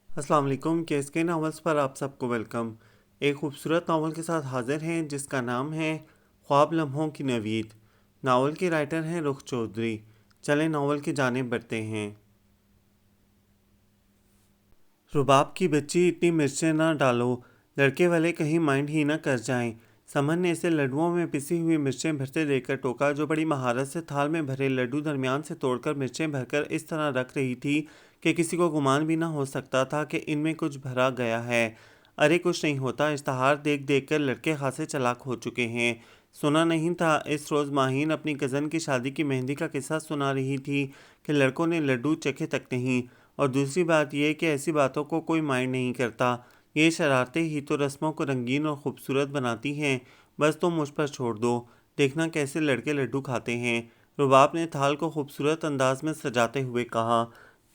السلام علیکم کیس کے ناولز پر آپ سب کو ویلکم۔ ایک خوبصورت ناول کے ساتھ حاضر ہیں جس کا نام ہے خواب لمحوں کی نوید۔ ناول کے رائٹر ہیں رخ چودھری۔ چلیں ناول کی جانب بڑھتے ہیں۔ رباب کی بچی اتنی مرچیں نہ ڈالو، لڑکے والے کہیں مائنڈ ہی نہ کر جائیں۔ سمن نے اسے لڈوؤں میں پسی ہوئی مرچیں بھرتے دیکھ کر ٹوکا، جو بڑی مہارت سے تھال میں بھرے لڈو درمیان سے توڑ کر مرچیں بھر کر اس طرح رکھ رہی تھی کہ کسی کو گمان بھی نہ ہو سکتا تھا کہ ان میں کچھ بھرا گیا ہے۔ ارے کچھ نہیں ہوتا، اشتہار دیکھ دیکھ کر لڑکے خاصے چلاک ہو چکے ہیں۔ سنا نہیں تھا اس روز ماہین اپنی کزن کی شادی کی مہندی کا قصہ سنا رہی تھی کہ لڑکوں نے لڈو چکھے تک نہیں، اور دوسری بات یہ کہ ایسی باتوں کو کوئی مائنڈ نہیں کرتا۔ یہ شرارتیں ہی تو رسموں کو رنگین اور خوبصورت بناتی ہیں۔ بس تم مجھ پر چھوڑ دو، دیکھنا کیسے لڑکے لڈو کھاتے ہیں۔ رباب نے تھال کو خوبصورت انداز میں سجاتے ہوئے کہا،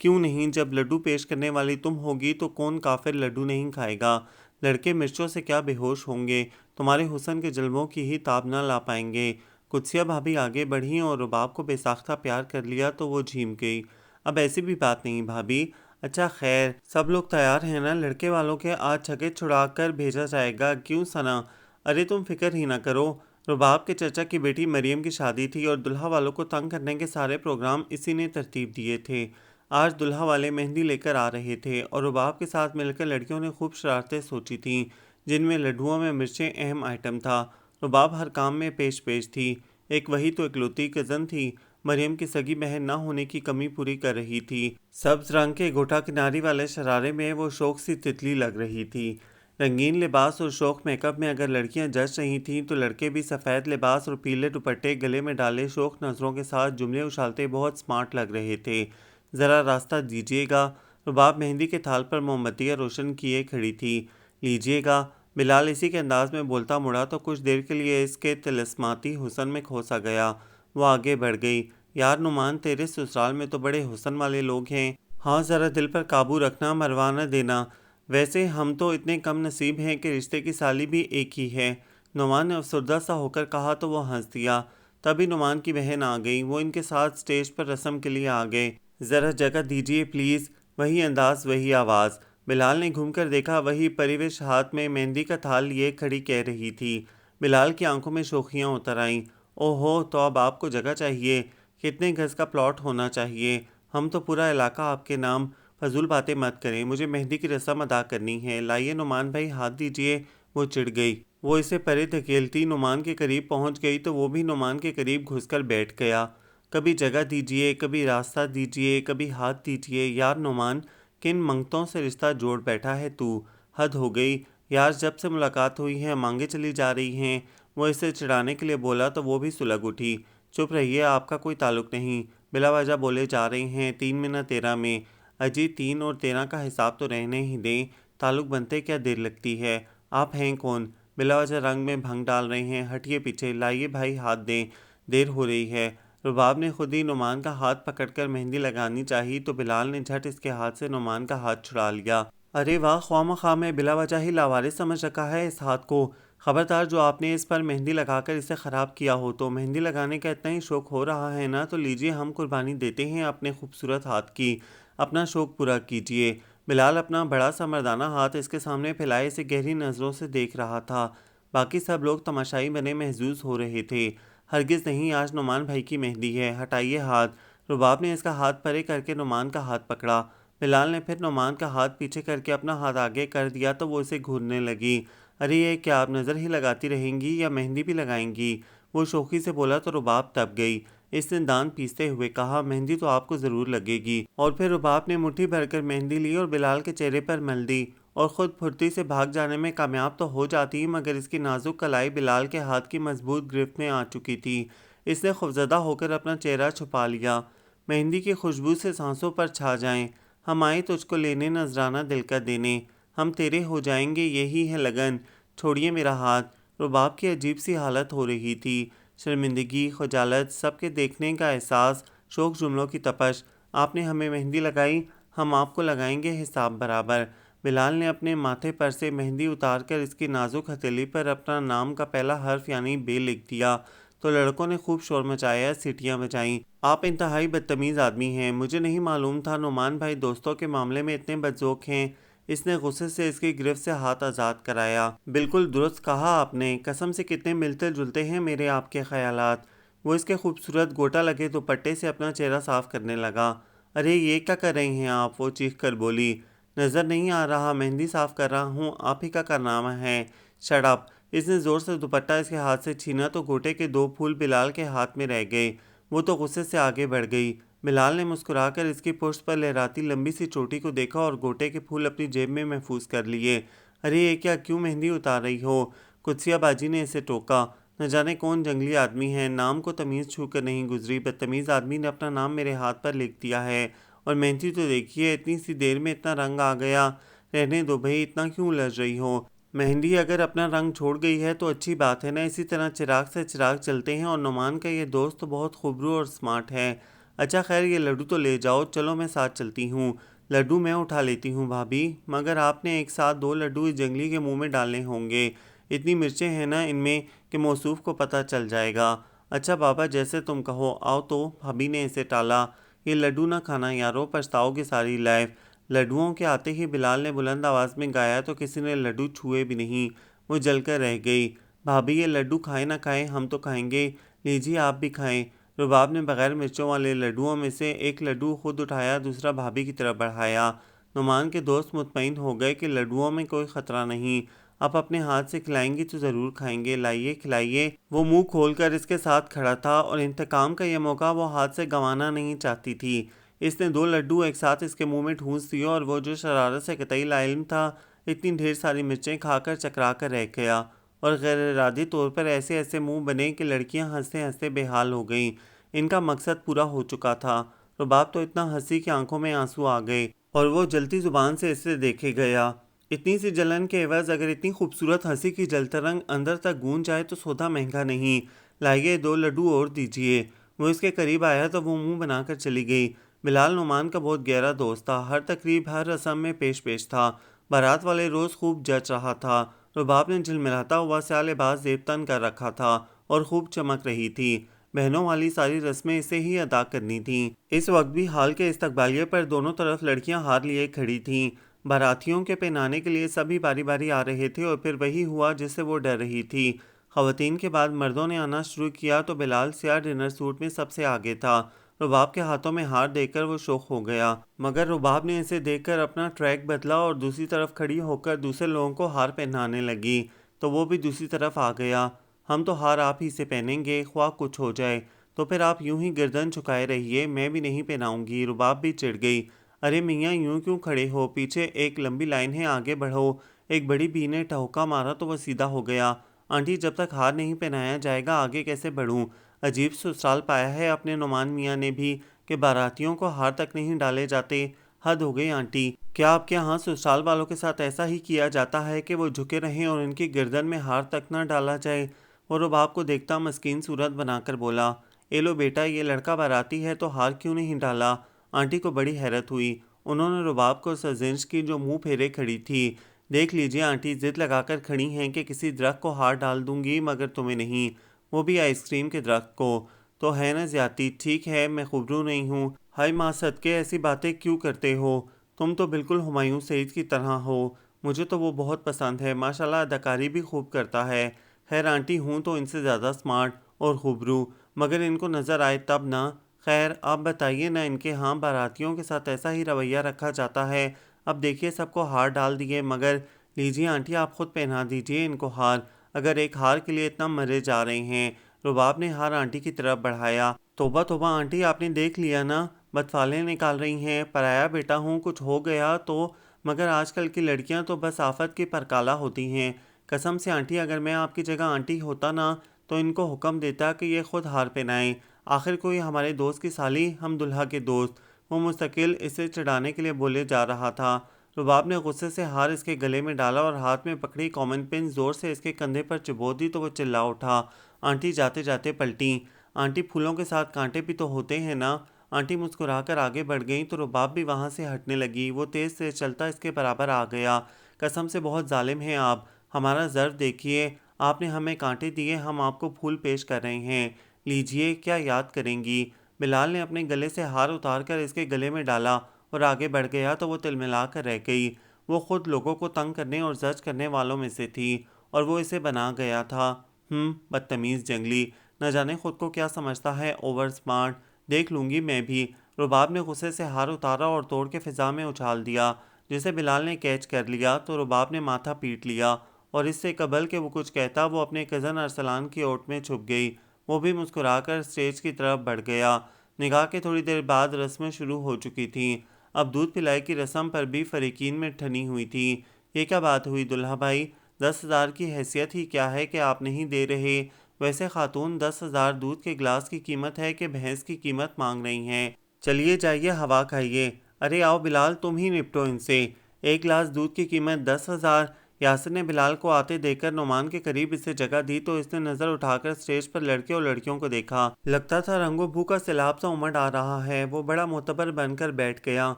کیوں نہیں، جب لڈو پیش کرنے والی تم ہوگی تو کون کافر لڈو نہیں کھائے گا۔ لڑکے مرچوں سے کیا بے ہوش ہوں گے، تمہارے حسن کے جلووں کی ہی تاب نہ لا پائیں گے۔ قدسیہ بھابھی آگے بڑھیں اور رباب کو بے ساختہ پیار کر لیا تو وہ جھیم گئی۔ اب ایسی بھی بات نہیں بھابھی۔ اچھا خیر، سب لوگ تیار ہیں نا؟ لڑکے والوں کے آج چھکے چھڑا کر بھیجا جائے گا، کیوں ثنا؟ ارے تم فکر ہی نہ کرو، رباب کے چچا کی بیٹی مریم کی شادی تھی اور دلہا والوں کو تنگ کرنے کے سارے پروگرام اسی نے ترتیب دیے تھے۔ آج دلہا والے مہندی لے کر آ رہے تھے اور رباب کے ساتھ مل کر لڑکیوں نے خوب شرارتیں سوچی تھیں، جن میں لڈوؤں میں مرچیں اہم آئٹم تھا۔ رباب ہر کام میں پیش تھی۔ ایک وہی تو اکلوتی کزن تھی، مریم کی سگی بہن نہ ہونے کی کمی پوری کر رہی تھی۔ سبز رنگ کے گوٹا کناری والے شرارے میں وہ شوق سی تتلی لگ رہی تھی۔ رنگین لباس اور شوق میک اپ میں اگر لڑکیاں جچ رہی تھیں تو لڑکے بھی سفید لباس اور پیلے دوپٹے گلے میں ڈالے شوق نظروں کے ساتھ جملے اچھالتے بہت سمارٹ لگ رہے تھے۔ ذرا راستہ دیجیے گا۔ رباب مہندی کے تھال پر موم بتیاں روشن کیے کھڑی تھی۔ لیجیے گا۔ بلال اسی کے انداز میں بولتا مڑا تو کچھ دیر کے لیے اس کے طلسماتی حسن میں کھو سا گیا۔ وہ آگے بڑھ گئی، یار نعمان، تیرے سسرال میں تو بڑے حسن والے لوگ ہیں، ہاں ذرا دل پر قابو رکھنا، مروا نہ دینا۔ ویسے ہم تو اتنے کم نصیب ہیں کہ رشتے کی سالی بھی ایک ہی ہے۔ نعمان نے افسردہ سا ہو کر کہا تو وہ ہنس دیا۔ تبھی نعمان کی بہن آ گئی، وہ ان کے ساتھ سٹیج پر رسم کے لیے آ گئے۔ ذرا جگہ دیجیے پلیز۔ وہی انداز، وہی آواز۔ بلال نے گھوم کر دیکھا، وہی پریوش ہاتھ میں مہندی کا تھال لیے کھڑی کہہ رہی تھی۔ بلال کی آنکھوں میں شوخیاں اتر آئیں۔ او ہو، تو اب آپ کو جگہ چاہیے؟ کتنے گز کا پلاٹ ہونا چاہیے؟ ہم تو پورا علاقہ آپ کے نام۔ فضول باتیں مت کریں، مجھے مہندی کی رسم ادا کرنی ہے۔ لائیے نعمان بھائی ہاتھ دیجیے۔ وہ چڑ گئی، وہ اسے پرے دھکیلتی نعمان کے قریب پہنچ گئی تو وہ بھی نعمان کے قریب گھس کر بیٹھ گیا۔ کبھی جگہ دیجیے، کبھی راستہ دیجیے، کبھی ہاتھ دیجیے۔ یار نعمان، کن منگتوں سے رشتہ جوڑ بیٹھا ہے تو؟ حد ہو گئی یار، جب سے ملاقات ہوئی ہے مانگے چلی جا رہی ہیں۔ وہ اسے چڑھانے کے لیے بولا تو وہ بھی سلگ اٹھی۔ چپ رہیے، آپ کا کوئی تعلق نہیں، بلا وجہ بولے جا رہے ہیں، 3 میں نہ 13 میں۔ اجی 3 اور 13 کا حساب تو رہنے ہی دیں، تعلق بنتے کیا دیر لگتی ہے؟ آپ ہیں کون؟ بلا وجہ رنگ میں بھنگ ڈال رہے ہیں، ہٹیے پیچھے۔ لائیے بھائی ہاتھ دیں، دیر ہو رہی ہے۔ رباب نے خود ہی نعمان کا ہاتھ پکڑ کر مہندی لگانی چاہی تو بلال نے جھٹ اس کے ہاتھ سے نعمان کا ہاتھ چھڑا لیا۔ ارے واہ، خواہ مخواہ میں بلا وجہ ہی لاوارث سمجھ رکھا ہے اس ہاتھ کو۔ خبردار، جو آپ نے اس پر مہندی لگا کر اسے خراب کیا ہو تو۔ مہندی لگانے کا اتنا ہی شوق ہو رہا ہے نا تو لیجیے، ہم قربانی دیتے ہیں اپنے خوبصورت ہاتھ کی، اپنا شوق پورا کیجیے۔ بلال اپنا بڑا سا مردانہ ہاتھ اس کے سامنے پھیلائے اسے گہری نظروں سے دیکھ رہا تھا۔ باقی سب لوگ تماشائی بنے محظوظ ہو رہے تھے۔ ہرگز نہیں، آج نعمان بھائی کی مہندی ہے، ہٹائیے ہاتھ۔ رباب نے اس کا ہاتھ پرے کر کے نعمان کا ہاتھ پکڑا۔ بلال نے پھر نعمان کا ہاتھ پیچھے کر کے اپنا ہاتھ آگے کر دیا تو وہ اسے گھورنے لگی۔ ارے یہ کیا، آپ نظر ہی لگاتی رہیں گی یا مہندی بھی لگائیں گی؟ وہ شوخی سے بولا تو رباب تپ گئی۔ اس نے دان پیستے ہوئے کہا، مہندی تو آپ کو ضرور لگے گی۔ اور پھر رباب نے مٹھی بھر کر مہندی لی اور بلال کے چہرے پر مل دی، اور خود پھرتی سے بھاگ جانے میں کامیاب تو ہو جاتی مگر اس کی نازک کلائی بلال کے ہاتھ کی مضبوط گرفت میں آ چکی تھی۔ اس نے خوفزدہ ہو کر اپنا چہرہ چھپا لیا۔ مہندی کی خوشبو سے سانسوں پر چھا جائیں، ہم آئے تجھ کو لینے نذرانہ دل کا دینے، ہم تیرے ہو جائیں گے یہی ہے لگن، چھوڑیے میرا ہاتھ۔ رباب کی عجیب سی حالت ہو رہی تھی، شرمندگی، خجالت، سب کے دیکھنے کا احساس، شوق جملوں کی تپش۔ آپ نے ہمیں مہندی لگائی، ہم آپ کو لگائیں گے حساب برابر۔ بلال نے اپنے ماتھے پر سے مہندی اتار کر اس کی نازک ہتھیلی پر اپنا نام کا پہلا حرف یعنی بے لکھ دیا تو لڑکوں نے خوب شور مچایا، سیٹیاں بجائیں۔ آپ انتہائی بدتمیز آدمی ہیں، مجھے نہیں معلوم تھا نعمان بھائی دوستوں کے معاملے میں اتنے بدذوق ہیں۔ اس نے غصے سے اس کی گرفت سے ہاتھ آزاد کرایا۔ بالکل درست کہا آپ نے، قسم سے کتنے ملتے جلتے ہیں میرے آپ کے خیالات۔ وہ اس کے خوبصورت گوٹا لگے دوپٹے سے اپنا چہرہ صاف کرنے لگا۔ ارے یہ کیا کر رہے ہیں آپ؟ وہ چیخ کر بولی۔ نظر نہیں آ رہا؟ مہندی صاف کر رہا ہوں، آپ ہی کا کارنامہ ہے۔ Shut up! اس نے زور سے دوپٹہ اس کے ہاتھ سے چھینا تو گوٹے کے 2 پھول بلال کے ہاتھ میں رہ گئے۔ وہ تو غصے سے آگے بڑھ گئی۔ بلال نے مسکرا کر اس کی پشت پر لہراتی لمبی سی چوٹی کو دیکھا اور گوٹے کے پھول اپنی جیب میں محفوظ کر لیے۔ ارے یہ کیا، کیوں مہندی اتار رہی ہو؟ قدسیہ باجی نے اسے ٹوکا۔ نہ جانے کون جنگلی آدمی ہے، نام کو تمیز چھو کر نہیں گزری، بدتمیز آدمی نے اپنا نام میرے ہاتھ پر لکھ دیا ہے۔ اور مہندی تو دیکھیے، اتنی سی دیر میں اتنا رنگ آ گیا۔ رہنے دو بھائی، اتنا کیوں الجھ رہی ہو؟ مہندی اگر اپنا رنگ چھوڑ گئی ہے تو اچھی بات ہے نا، اسی طرح چراغ سے چراغ چلتے ہیں۔ اور نعمان کا یہ دوست تو بہت خوبرو اور سمارٹ ہے۔ اچھا خیر، یہ لڈو تو لے جاؤ، چلو میں ساتھ چلتی ہوں۔ لڈو میں اٹھا لیتی ہوں بھابھی، مگر آپ نے ایک ساتھ 2 لڈو اس جنگلی کے منہ میں ڈالنے ہوں گے۔ اتنی مرچیں ہیں نا ان میں کہ موصوف کو پتہ چل جائے گا۔ اچھا بابا، جیسے تم کہو، آؤ تو۔ بھابھی نے اسے ٹالا۔ یہ لڈو نہ کھانا یارو، پچھتاؤ گے ساری لائف۔ لڈوؤں کے آتے ہی بلال نے بلند آواز میں گایا تو کسی نے لڈو چھوئے بھی نہیں، وہ جل کر رہ گئی۔ بھابھی یہ لڈو کھائیں نہ کھائیں، ہم تو کھائیں گے، لیجیے آپ بھی کھائیں۔ رباب نے بغیر مرچوں والے لڈوؤں میں سے ایک لڈو خود اٹھایا، دوسرا بھابھی کی طرف بڑھایا۔ نعمان کے دوست مطمئن ہو گئے کہ لڈوؤں میں کوئی خطرہ نہیں، آپ اپنے ہاتھ سے کھلائیں گی تو ضرور کھائیں گے، لائیے کھلائیے۔ وہ منہ کھول کر اس کے ساتھ کھڑا تھا اور انتقام کا یہ موقع وہ ہاتھ سے گنوانا نہیں چاہتی تھی۔ اس نے 2 لڈو ایک ساتھ اس کے منہ میں ٹھونس دیے اور وہ جو شرارت سے قطعی لاعلم تھا، اتنی ڈھیر ساری مرچیں کھا کر چکرا کر رہ گیا اور غیر ارادی طور پر ایسے ایسے منہ بنے کہ لڑکیاں ہنستے ہنستے بے حال ہو گئیں۔ ان کا مقصد پورا ہو چکا تھا۔ رباب تو اتنا ہنسی کہ آنکھوں میں آنسو آ گئے اور وہ جلتی زبان سے اسے دیکھے گیا۔ اتنی سی جلن کے عوض اگر اتنی خوبصورت ہنسی کی جلترنگ اندر تک گونج جائے تو سودا مہنگا نہیں۔ لائیے 2 لڈو اور دیجیے۔ وہ اس کے قریب آیا تو وہ منہ بنا کر چلی گئی۔ بلال نعمان کا بہت گہرا دوست تھا، ہر تقریب ہر رسم میں پیش تھا۔ بارات والے روز خوب جچ رہا تھا۔ رباب نے جھلملاتا ہوا سیاہ لباس زیب تن کر رکھا تھا اور خوب چمک رہی تھی۔ بہنوں والی ساری رسمیں اسے ہی ادا کرنی تھیں۔ اس وقت بھی ہال کے استقبالیے پر دونوں طرف لڑکیاں ہار لیے کھڑی تھیں۔ باراتیوں کے پہنانے کے لیے سبھی باری باری آ رہے تھے اور پھر وہی ہوا جس سے وہ ڈر رہی تھی۔ خواتین کے بعد مردوں نے آنا شروع کیا تو بلال سیاہ ڈنر سوٹ میں سب سے آگے تھا۔ رباب کے ہاتھوں میں ہار دیکھ کر وہ شوق ہو گیا، مگر رباب نے اسے دیکھ کر اپنا ٹریک بدلا اور دوسری طرف کھڑی ہو کر دوسرے لوگوں کو ہار پہنانے لگی تو وہ بھی دوسری طرف آ گیا۔ ہم تو ہار آپ ہی سے پہنیں گے، خواہ کچھ ہو جائے۔ تو پھر آپ یوں ہی گردن جھکائے رہیے، میں بھی نہیں پہناؤں گی۔ رباب بھی چڑھ گئی۔ ارے میاں یوں کیوں کھڑے ہو؟ پیچھے ایک لمبی لائن ہے، آگے بڑھو۔ ایک بڑی بی نے ٹھوکا مارا تو وہ سیدھا ہو گیا۔ آنٹی جب تک ہار نہیں پہنایا جائے گا آگے کیسے بڑھوں؟ عجیب سسرال پایا ہے اپنے نعمان میاں نے بھی کہ باراتیوں کو ہار تک نہیں ڈالے جاتے۔ حد ہو گئی آنٹی، کیا آپ کے ہاں سسرال والوں کے ساتھ ایسا ہی کیا جاتا ہے کہ وہ جھکے رہیں اور ان کی گردن میں ہار تک نہ ڈالا جائے؟ وہ رباب کو دیکھتا مسکین صورت بنا کر بولا، اے لو بیٹا، یہ لڑکا باراتی ہے تو ہار کیوں نہیں ڈالا؟ آنٹی کو بڑی حیرت ہوئی۔ انہوں نے رباب کو سرزنش کی جو منہ پھیرے کھڑی تھی۔ دیکھ لیجیے آنٹی ضد لگا کر کھڑی ہیں کہ کسی درخت کو ہار ڈال دوں گی مگر تمہیں نہیں، وہ بھی آئس کریم کے درخت کو۔ تو ہے نا زیادتی؟ ٹھیک ہے میں خوبرو نہیں ہوں۔ ہائے ماں صدقے، ایسی باتیں کیوں کرتے ہو؟ تم تو بالکل ہمایوں سعید کی طرح ہو۔ مجھے تو وہ بہت پسند ہے، ماشاءاللہ اداکاری بھی خوب کرتا ہے۔ خیر آنٹی ہوں تو ان سے زیادہ سمارٹ اور خوبرو، مگر ان کو نظر آئے تب نہ۔ خیر آپ بتائیے نا، ان کے ہاں باراتیوں کے ساتھ ایسا ہی رویہ رکھا جاتا ہے؟ اب دیکھیے سب کو ہار ڈال دیے، مگر لیجیے آنٹی آپ خود پہنا دیجیے ان کو ہار، اگر ایک ہار کے لیے اتنا مرے جا رہے ہیں۔ رباب نے ہار آنٹی کی طرف بڑھایا۔ توبہ توبہ آنٹی، آپ نے دیکھ لیا نا، بدفعلیں نکال رہی ہیں، پرایا بیٹا ہوں، کچھ ہو گیا تو؟ مگر آج کل کی لڑکیاں تو بس آفت کی پرکالہ ہوتی ہیں۔ قسم سے آنٹی، اگر میں آپ کی جگہ آنٹی ہوتا نا تو ان کو حکم دیتا کہ یہ خود ہار پہنائیں، آخر کوئی ہمارے دوست کی سالی، ہم دلہا کے دوست۔ وہ مستقل اسے چڑھانے کے لیے بولے جا رہا تھا۔ رباب نے غصے سے ہار اس کے گلے میں ڈالا اور ہاتھ میں پکڑی کامن پن زور سے اس کے کندھے پر چبو دی تو وہ چلا اٹھا۔ آنٹی جاتے جاتے پلٹیں، آنٹی پھولوں کے ساتھ کانٹے بھی تو ہوتے ہیں نا۔ آنٹی مسکرا کر آگے بڑھ گئیں تو رباب بھی وہاں سے ہٹنے لگی۔ وہ تیز سے چلتا اس کے برابر آ گیا۔ قسم سے بہت ظالم ہیں آپ، ہمارا ظرف دیکھیے، آپ نے ہمیں کانٹے دیے، ہم آپ کو پھول پیش کر رہے ہیں، لیجئے، کیا یاد کریں گی؟ بلال نے اپنے گلے سے ہار اتار کر اس کے گلے میں ڈالا اور آگے بڑھ گیا تو وہ تلملا کر رہ گئی۔ وہ خود لوگوں کو تنگ کرنے اور زج کرنے والوں میں سے تھی اور وہ اسے بنا گیا تھا۔ بدتمیز جنگلی، نہ جانے خود کو کیا سمجھتا ہے، اوور سمارٹ، دیکھ لوں گی میں بھی۔ رباب نے غصے سے ہار اتارا اور توڑ کے فضا میں اچھال دیا۔ جسے بلال نے کیچ کر لیا تو رباب نے ماتھا پیٹ لیا اور اس سے قبل کہ وہ کچھ کہتا وہ اپنے کزن ارسلان کی اوٹ میں چھپ گئی۔ وہ بھی مسکرا کر اسٹیج کی طرف بڑھ گیا۔ نکاح کے تھوڑی دیر بعد رسمیں شروع ہو چکی تھیں۔ اب دودھ پلائی کی رسم پر بھی فریقین میں ٹھنی ہوئی تھی۔ یہ کیا بات ہوئی دلہا بھائی؟ 10,000 کی حیثیت ہی کیا ہے کہ آپ نہیں دے رہے؟ ویسے خاتون 10,000 دودھ کے گلاس کی قیمت ہے کہ بھینس کی قیمت مانگ رہی ہیں؟ چلیے جائیے ہوا کھائیے۔ ارے آؤ بلال، تم ہی نپٹو ان سے۔ ایک گلاس دودھ کی قیمت 10,000؟ یاسر نے بلال کو آتے دیکھ کر نعمان کے قریب اسے جگہ دی تو اس نے نظر اٹھا کر اسٹیج پر لڑکے اور لڑکیوں کو دیکھا۔ لگتا تھا رنگ و بو کا سیلاب سا امڑ آ رہا ہے۔ وہ بڑا معتبر بن کر بیٹھ گیا۔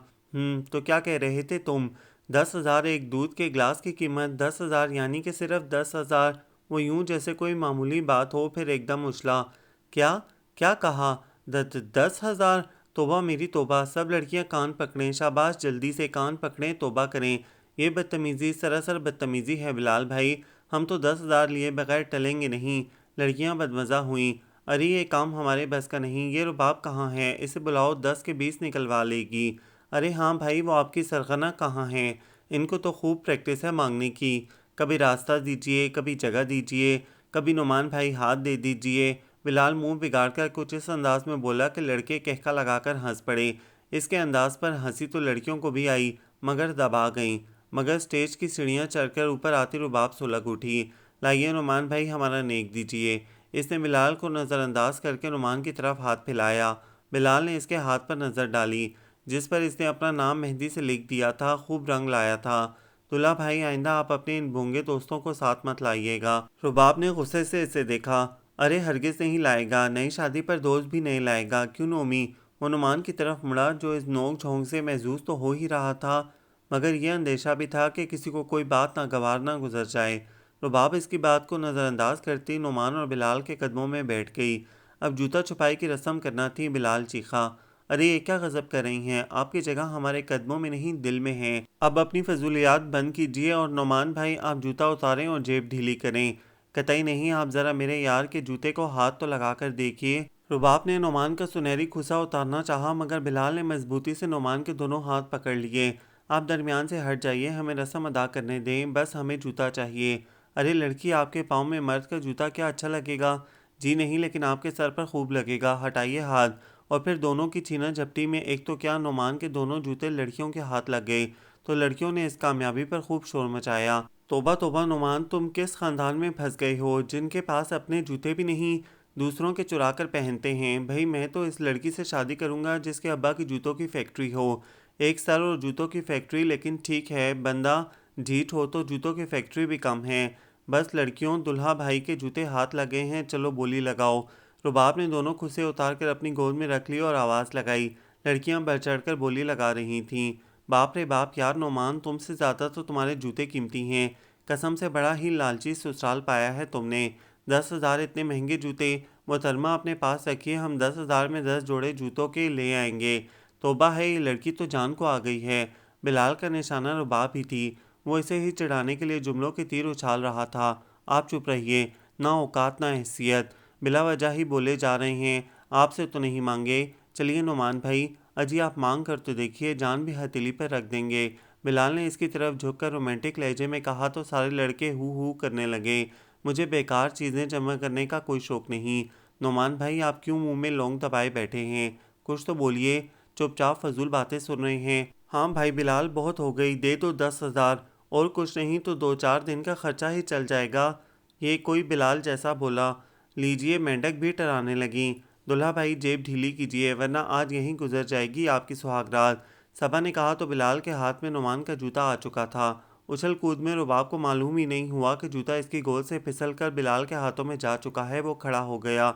تو کیا کہہ رہے تھے تم؟ 10,000 ایک دودھ کے گلاس کی قیمت؟ 10,000 یعنی کہ صرف 10,000؟ وہ یوں جیسے کوئی معمولی بات ہو، پھر ایک دم اچھلا۔ کیا کہا؟ 10,000؟ توبہ میری توبہ! سب لڑکیاں کان پکڑیں، شاباش، جلدی سے کان پکڑیں، توبہ کریں۔ یہ بدتمیزی، سراسر بدتمیزی ہے بلال بھائی۔ ہم تو 10,000 لیے بغیر ٹلیں گے نہیں۔ لڑکیاں بدمزہ ہوئیں۔ ارے یہ کام ہمارے بس کا نہیں۔ یہ رباب کہاں ہے؟ اسے بلاؤ، 10 کے 20 نکلوا لے گی۔ ارے ہاں بھائی، وہ آپ کی سرغنہ کہاں ہیں؟ ان کو تو خوب پریکٹس ہے مانگنے کی۔ کبھی راستہ دیجئے، کبھی جگہ دیجئے، کبھی نعمان بھائی ہاتھ دے دیجئے۔ بلال منہ بگاڑ کر کچھ اس انداز میں بولا کہ لڑکے کہکا لگا کر ہنس پڑے۔ اس کے انداز پر ہنسی تو لڑکیوں کو بھی آئی مگر دبا گئیں۔ مگر سٹیج کی سیڑھیاں چڑھ کر اوپر آتی رباب سلگ اٹھی۔ لائیے نعمان بھائی، ہمارا نیک دیجئے۔ اس نے بلال کو نظر انداز کر کے نعمان کی طرف ہاتھ پھیلایا۔ بلال نے اس کے ہاتھ پر نظر ڈالی جس پر اس نے اپنا نام مہندی سے لکھ دیا تھا، خوب رنگ لایا تھا۔ دلہا بھائی، آئندہ آپ اپنے ان بھونگے دوستوں کو ساتھ مت لائیے گا۔ رباب نے غصے سے اسے دیکھا۔ ارے ہرگز نہیں لائے گا، نئی شادی پر دوست بھی نہیں لائے گا، کیوں نومی؟ وہ نعمان کی طرف مڑا جو اس نوک جھونک سے محظوظ تو ہو ہی رہا تھا مگر یہ اندیشہ بھی تھا کہ کسی کو کوئی بات ناگوار نہ گزر جائے۔ رباب اس کی بات کو نظر انداز کرتی نعمان اور بلال کے قدموں میں بیٹھ گئی۔ اب جوتا چھپائی کی رسم کرنا تھی۔ بلال چیخا، ارے یہ کیا غضب کر رہی ہیں؟ آپ کی جگہ ہمارے قدموں میں نہیں، دل میں ہے۔ اب اپنی فضولیات بند کیجیے اور نعمان بھائی آپ جوتا اتاریں اور جیب ڈھیلی کریں۔ قطعی نہیں، آپ ذرا میرے یار کے جوتے کو ہاتھ تو لگا کر دیکھیے۔ رباب نے نعمان کا سنہری کھوسا اتارنا چاہا مگر بلال نے مضبوطی سے نعمان کے دونوں ہاتھ پکڑ لیے۔ آپ درمیان سے ہٹ جائیے، ہمیں رسم ادا کرنے دیں، بس ہمیں جوتا چاہیے۔ ارے لڑکی، آپ کے پاؤں میں مرد کا جوتا کیا اچھا لگے گا؟ جی نہیں، لیکن آپ کے سر پر خوب لگے گا، ہٹائیے ہاتھ۔ اور پھر دونوں کی چھینا جھپٹی میں ایک تو کیا نعمان کے دونوں جوتے لڑکیوں کے ہاتھ لگ گئے تو لڑکیوں نے اس کامیابی پر خوب شور مچایا۔ توبہ توبہ نعمان، تم کس خاندان میں پھنس گئے ہو جن کے پاس اپنے جوتے بھی نہیں، دوسروں کے چرا کر پہنتے ہیں؟ بھائی میں تو اس لڑکی سے شادی کروں گا جس کے ابا کی جوتوں کی فیکٹری ہو۔ ایک سر اور جوتوں کی فیکٹری، لیکن ٹھیک ہے بندہ ڈھیٹ ہو تو جوتوں کی فیکٹری بھی کم ہے۔ بس لڑکیوں، دلہا بھائی کے جوتے ہاتھ لگے ہیں، چلو بولی لگاؤ۔ رباب نے دونوں کھوسے اتار کر اپنی گود میں رکھ لی اور آواز لگائی۔ لڑکیاں بڑھ چڑھ کر بولی لگا رہی تھیں۔ باپ رے باپ، یار نعمان، تم سے زیادہ تو تمہارے جوتے قیمتی ہیں۔ قسم سے بڑا ہی لالچی سسرال پایا ہے تم نے۔ 10,000 اتنے مہنگے جوتے؟ محترمہ اپنے پاس رکھیے، ہم 10,000 میں 10 جوڑے جوتوں کے لے آئیں گے۔ توبہ ہے، یہ لڑکی تو جان کو آ گئی ہے۔ بلال کا نشانہ رباب ہی تھی۔ وہ اسے ہی چڑھانے کے لیے جملوں کے تیر اچھال رہا تھا۔ آپ چپ رہیے، نہ اوقات نہ حیثیت، بلا وجہ ہی بولے جا رہے ہیں۔ آپ سے تو نہیں مانگے۔ چلیے نعمان بھائی، اجی آپ مانگ کر تو دیکھیے، جان بھی ہتھیلی پر رکھ دیں گے۔ بلال نے اس کی طرف جھک کر رومانٹک لہجے میں کہا تو سارے لڑکے ہو ہو کرنے لگے۔ مجھے بیکار چیزیں جمع کرنے کا کوئی شوق نہیں۔ نعمان بھائی، آپ کیوں منہ میں لونگ دبائے بیٹھے ہیں؟ کچھ تو بولیے، چپ چاپ فضول باتیں سن رہے ہیں۔ ہاں بھائی بلال، بہت ہو گئی، دے دو 10,000، اور کچھ نہیں تو 2-4 دن کا خرچہ ہی چل جائے گا۔ یہ کوئی بلال جیسا بولا۔ لیجیے، مینڈک بھی ٹرانے لگیں۔ دلہا بھائی جیب ڈھیلی کیجیے ورنہ آج یہیں گزر جائے گی آپ کی سہاگ رات۔ صبا نے کہا تو بلال کے ہاتھ میں نعمان کا جوتا آ چکا تھا۔ اچھل کود میں رباب کو معلوم ہی نہیں ہوا کہ جوتا اس کی گود سے پھسل کر بلال کے ہاتھوں میں جا چکا ہے۔ وہ کھڑا ہو گیا۔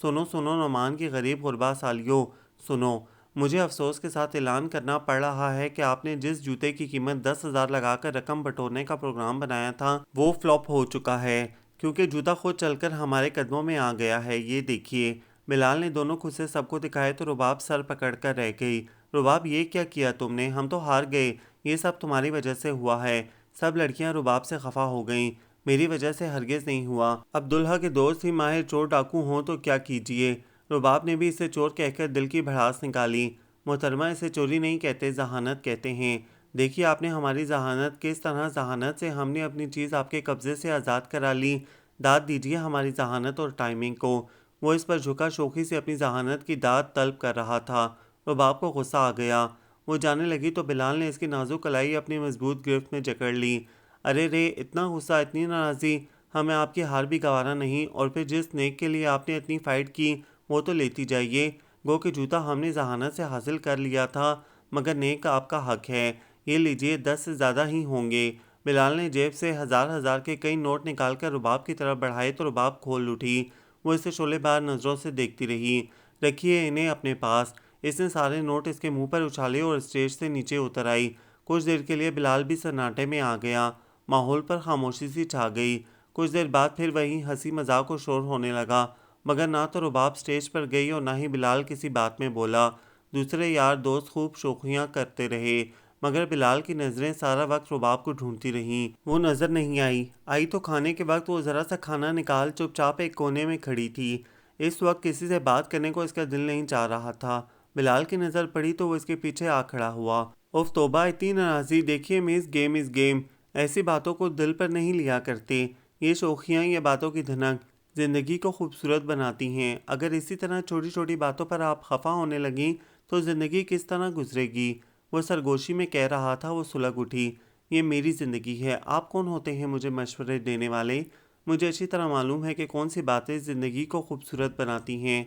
سنو سنو نعمان کی غریب غربا سالیو، سنو، مجھے افسوس کے ساتھ اعلان کرنا پڑ رہا ہے کہ آپ نے جس جوتے کی قیمت 10,000 لگا کر رقم بٹورنے کا پروگرام بنایا تھا وہ فلاپ ہو چکا ہے۔ کیونکہ جوتا خود چل کر ہمارے قدموں میں آ گیا ہے، یہ دیکھیے۔ بلال نے دونوں خود سے سب کو دکھائے تو رباب سر پکڑ کر رہ گئی۔ رباب یہ کیا کیا تم نے؟ ہم تو ہار گئے، یہ سب تمہاری وجہ سے ہوا ہے۔ سب لڑکیاں رباب سے خفا ہو گئیں۔ میری وجہ سے ہرگز نہیں ہوا۔ اب دلہا کے دوست ہی ماہر چور ڈاکو ہوں تو کیا کیجیے۔ رباب نے بھی اسے چور کہہ کر دل کی بھڑاس نکالی۔ محترمہ، اسے چوری نہیں کہتے، ذہانت کہتے ہیں۔ دیکھیے آپ نے ہماری ذہانت، کس طرح ذہانت سے ہم نے اپنی چیز آپ کے قبضے سے آزاد کرا لی۔ داد دیجیے ہماری ذہانت اور ٹائمنگ کو۔ وہ اس پر جھکا شوخی سے اپنی ذہانت کی داد طلب کر رہا تھا۔ رباب کو غصہ آ گیا۔ وہ جانے لگی تو بلال نے اس کی نازک کلائی اپنی مضبوط گرفت میں جکڑ لی۔ ارے رے، اتنا غصہ، اتنی ناراضی، ہمیں آپ کی ہار بھی گوارا نہیں۔ اور پھر جس نیک کے لیے آپ نے اتنی فائٹ کی وہ تو لیتی جائیے۔ گو کہ جوتا ہم نے ذہانت سے حاصل کر لیا تھا، مگر نیک آپ کا حق ہے۔ یہ لیجیے، 10 سے زیادہ ہی ہوں گے۔ بلال نے جیب سے ہزار کے کئی نوٹ نکال کر رباب کی طرف بڑھائے تو رباب کھول اٹھی۔ وہ اسے شعلے بار نظروں سے دیکھتی رہی۔ رکھیے انہیں اپنے پاس۔ اس نے سارے نوٹ اس کے منہ پر اچھالے اور اسٹیج سے نیچے اتر آئی۔ کچھ دیر کے لیے بلال بھی سناٹے میں آ گیا۔ ماحول پر خاموشی سی چھا گئی۔ کچھ دیر بعد پھر وہی ہنسی مذاق و شور ہونے لگا، مگر نہ تو رباب سٹیج پر گئی اور نہ ہی بلال کسی بات میں بولا۔ دوسرے یار دوست خوب شوخیاں کرتے رہے، مگر بلال کی نظریں سارا وقت رباب کو ڈھونڈتی رہیں۔ وہ نظر نہیں آئی تو کھانے کے وقت وہ ذرا سا کھانا نکال چپ چاپ ایک کونے میں کھڑی تھی۔ اس وقت کسی سے بات کرنے کو اس کا دل نہیں چاہ رہا تھا۔ بلال کی نظر پڑی تو وہ اس کے پیچھے آ کھڑا ہوا۔ اف توبہ، اتنی ناراضی! دیکھیے مس، گیم از گیم۔ ایسی باتوں کو دل پر نہیں لیا کرتے۔ یہ شوخیاں، یہ باتوں کی دھنک زندگی کو خوبصورت بناتی ہیں۔ اگر اسی طرح چھوٹی چھوٹی باتوں پر آپ خفا ہونے لگیں تو زندگی کس طرح گزرے گی؟ وہ سرگوشی میں کہہ رہا تھا۔ وہ سلگ اٹھی۔ یہ میری زندگی ہے، آپ کون ہوتے ہیں مجھے مشورے دینے والے؟ مجھے اچھی طرح معلوم ہے کہ کون سی باتیں زندگی کو خوبصورت بناتی ہیں۔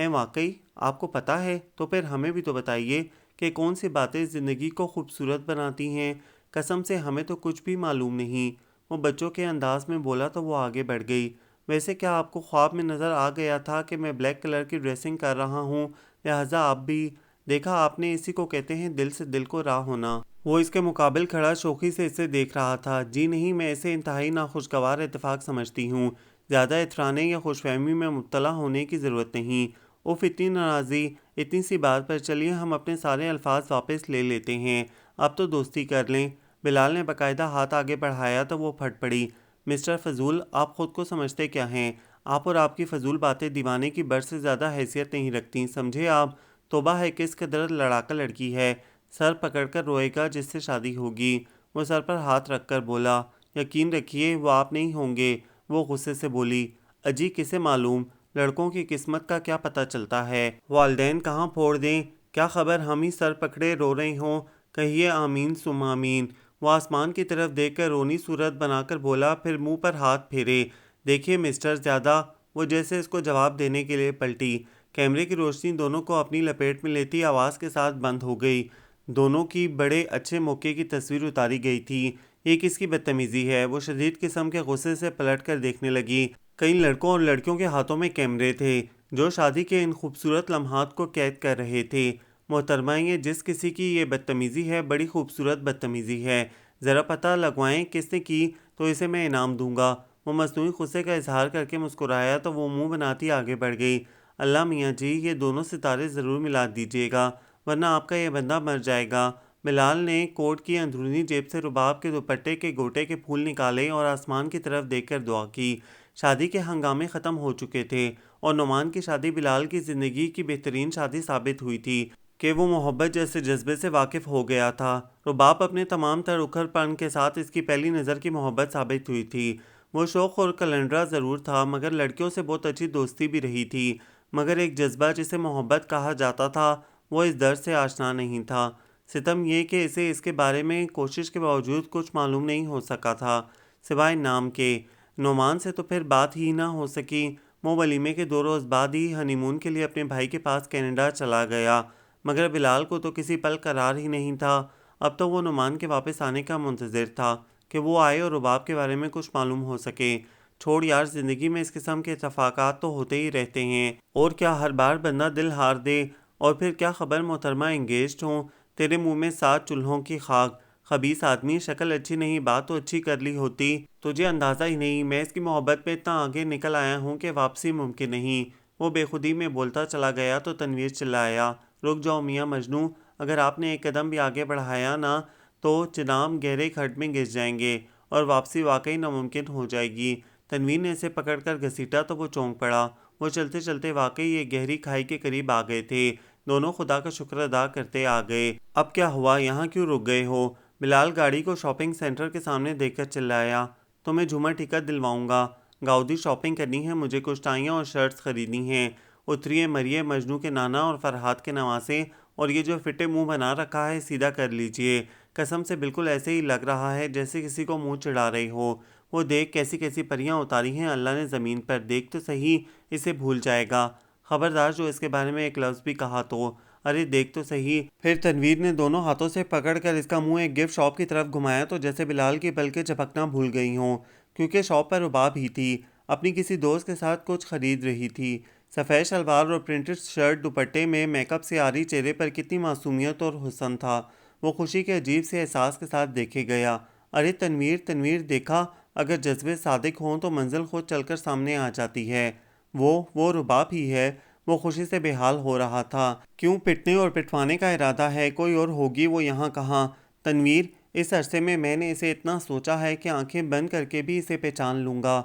واقعی آپ کو پتہ ہے؟ تو پھر ہمیں بھی تو بتائیے کہ کون سی باتیں زندگی کو خوبصورت بناتی ہیں۔ قسم سے ہمیں تو کچھ بھی معلوم نہیں۔ وہ بچوں کے انداز میں بولا تو وہ آگے بڑھ گئی۔ ویسے کیا آپ کو خواب میں نظر آ گیا تھا کہ میں بلیک کلر کی ڈریسنگ کر رہا ہوں، لہٰذا آپ بھی؟ دیکھا آپ نے، اسی کو کہتے ہیں دل سے دل کو راہ ہونا۔ وہ اس کے مقابل کھڑا شوخی سے اسے دیکھ رہا تھا۔ جی نہیں، میں اسے انتہائی ناخوشگوار اتفاق سمجھتی ہوں۔ زیادہ اطرانے یا خوش فہمی میں مبتلا ہونے کی ضرورت نہیں۔ اف، اتنی ناراضی! اتنی سی بات پر چلیے ہم اپنے سارے الفاظ واپس لے لیتے ہیں۔ اب تو دوستی کر لیں۔ بلال نے باقاعدہ ہاتھ آگے بڑھایا تو وہ پھٹ پڑی۔ مسٹر فضول، آپ خود کو سمجھتے کیا ہیں؟ آپ اور آپ کی فضول باتیں دیوانے کی بر سے زیادہ حیثیت نہیں رکھتی، سمجھے آپ؟ توبہ ہے، کس قدر لڑاکا لڑکی ہے، سر پکڑ کر روئے گا جس سے شادی ہوگی۔ وہ سر پر ہاتھ رکھ کر بولا۔ یقین رکھیے وہ آپ نہیں ہوں گے۔ وہ غصے سے بولی۔ اجی کسے معلوم، لڑکوں کی قسمت کا کیا پتہ چلتا ہے؟ والدین کہاں پھوڑ دیں، کیا خبر ہم ہی سر پکڑے رو رہے ہوں۔ کہیے آمین ثم آمین۔ وہ آسمان کی طرف دیکھ کر رونی صورت بنا کر بولا، پھر منہ پر ہاتھ پھیرے۔ دیکھیے مسٹر، زیادہ… وہ جیسے اس کو جواب دینے کے لیے پلٹی۔ کیمرے کی روشنی دونوں کو اپنی لپیٹ میں لیتی آواز کے ساتھ بند ہو گئی۔ دونوں کی بڑے اچھے موقع کی تصویر اتاری گئی تھی۔ یہ کس کی بدتمیزی ہے؟ وہ شدید قسم کے غصے سے پلٹ کر دیکھنے لگی۔ کئی لڑکوں اور لڑکیوں کے ہاتھوں میں کیمرے تھے جو شادی کے ان خوبصورت لمحات کو قید کر رہے تھے۔ محترمہ، یہ جس کسی کی یہ بدتمیزی ہے، بڑی خوبصورت بدتمیزی ہے۔ ذرا پتہ لگوائیں کس نے کی تو اسے میں انعام دوں گا۔ وہ مصنوعی غصے کا اظہار کر کے مسکرایا تو وہ منہ بناتی آگے بڑھ گئی۔ اللہ میاں جی، یہ دونوں ستارے ضرور ملا دیجیے گا، ورنہ آپ کا یہ بندہ مر جائے گا۔ بلال نے کوٹ کی اندرونی جیب سے رباب کے دوپٹے کے گوٹے کے پھول نکالے اور آسمان کی طرف دیکھ کر دعا کی۔ شادی کے ہنگامے ختم ہو چکے تھے اور نعمان کی شادی بلال کی زندگی کی بہترین شادی ثابت ہوئی تھی کہ وہ محبت جیسے جذبے سے واقف ہو گیا تھا۔ رباب اپنے تمام تر اکھڑ پن کے ساتھ اس کی پہلی نظر کی محبت ثابت ہوئی تھی۔ وہ شوخ اور کلنڈرا ضرور تھا، مگر لڑکیوں سے بہت اچھی دوستی بھی رہی تھی، مگر ایک جذبہ جسے محبت کہا جاتا تھا وہ اس درد سے آشنا نہیں تھا۔ ستم یہ کہ اسے اس کے بارے میں کوشش کے باوجود کچھ معلوم نہیں ہو سکا تھا، سوائے نام کے۔ نعمان سے تو پھر بات ہی نہ ہو سکی۔ وہ ولیمے کے 2 روز بعد ہی ہنی مون کے لیے اپنے بھائی کے پاس کینیڈا چلا گیا، مگر بلال کو تو کسی پل قرار ہی نہیں تھا۔ اب تو وہ نعمان کے واپس آنے کا منتظر تھا کہ وہ آئے اور رباب کے بارے میں کچھ معلوم ہو سکے۔ چھوڑ یار، زندگی میں اس قسم کے اتفاقات تو ہوتے ہی رہتے ہیں، اور کیا ہر بار بندہ دل ہار دے؟ اور پھر کیا خبر محترمہ انگیجڈ ہوں؟ تیرے منہ میں 7 چولہوں کی خاک۔ خبیث آدمی، شکل اچھی نہیں، بات تو اچھی کر لی ہوتی، تجھے اندازہ ہی نہیں، میں اس کی محبت میں اتنا آگے نکل آیا ہوں کہ واپسی ممکن نہیں۔ وہ بے خودی میں بولتا چلا گیا تو تنویر چلایا، رک جاؤ میاں مجنوں، اگر آپ نے ایک قدم بھی آگے بڑھایا نا تو چنام گہرے کھڈ میں گھس جائیں گے اور واپسی واقعی ناممکن ہو جائے گی۔ تنویر نے اسے پکڑ کر گھسیٹا تو وہ چونک پڑا۔ وہ چلتے چلتے واقعی ایک گہری کھائی کے قریب آ گئے تھے۔ دونوں خدا کا شکر ادا کرتے آ گئے۔ اب کیا ہوا، یہاں کیوں رک گئے ہو؟ بلال گاڑی کو شاپنگ سینٹر کے سامنے دیکھ کر چلایا۔ تمہیں جھومر ٹکٹ دلواؤں گا، گاؤدی شاپنگ کرنی ہے، مجھے کچھ ٹائیاں اور شرٹس خریدنی ہیں۔ اتریے مریے، مجنوں کے نانا اور فرحات کے نواسے، اور یہ جو فٹے منہ بنا رکھا ہے سیدھا کر لیجئے، قسم سے بالکل ایسے ہی لگ رہا ہے جیسے کسی کو منہ چڑھا رہے ہو۔ وہ دیکھ کیسی کیسی پریاں اتاری ہیں اللہ نے زمین پر، دیکھ تو صحیح، اسے بھول جائے گا، خبردار جو اس کے بارے میں ایک لفظ بھی کہا تو۔ ارے دیکھ تو صحیح۔ پھر تنویر نے دونوں ہاتھوں سے پکڑ کر اس کا منہ ایک گفٹ شاپ کی طرف گھمایا تو جیسے بلال کی پلکیں جھپکنا بھول گئی ہوں، کیونکہ شاپ پر رباب ہی تھی، اپنی کسی دوست کے ساتھ کچھ خرید رہی تھی۔ سفید شلوار اور پرنٹڈ شرٹ، دوپٹے میں میک اپ سے آری چہرے پر کتنی معصومیت اور حسن تھا۔ وہ خوشی کے عجیب سے احساس کے ساتھ دیکھے گیا۔ ارے تنویر، تنویر دیکھا، اگر جذبے صادق ہوں تو منزل خود چل کر سامنے آ جاتی ہے۔ وہ رباب ہی ہے۔ وہ خوشی سے بے حال ہو رہا تھا۔ کیوں پٹنے اور پٹوانے کا ارادہ ہے، کوئی اور ہوگی، وہ یہاں کہاں؟ تنویر، اس عرصے میں نے اسے اتنا سوچا ہے کہ آنکھیں بند کر کے بھی اسے پہچان لوں گا۔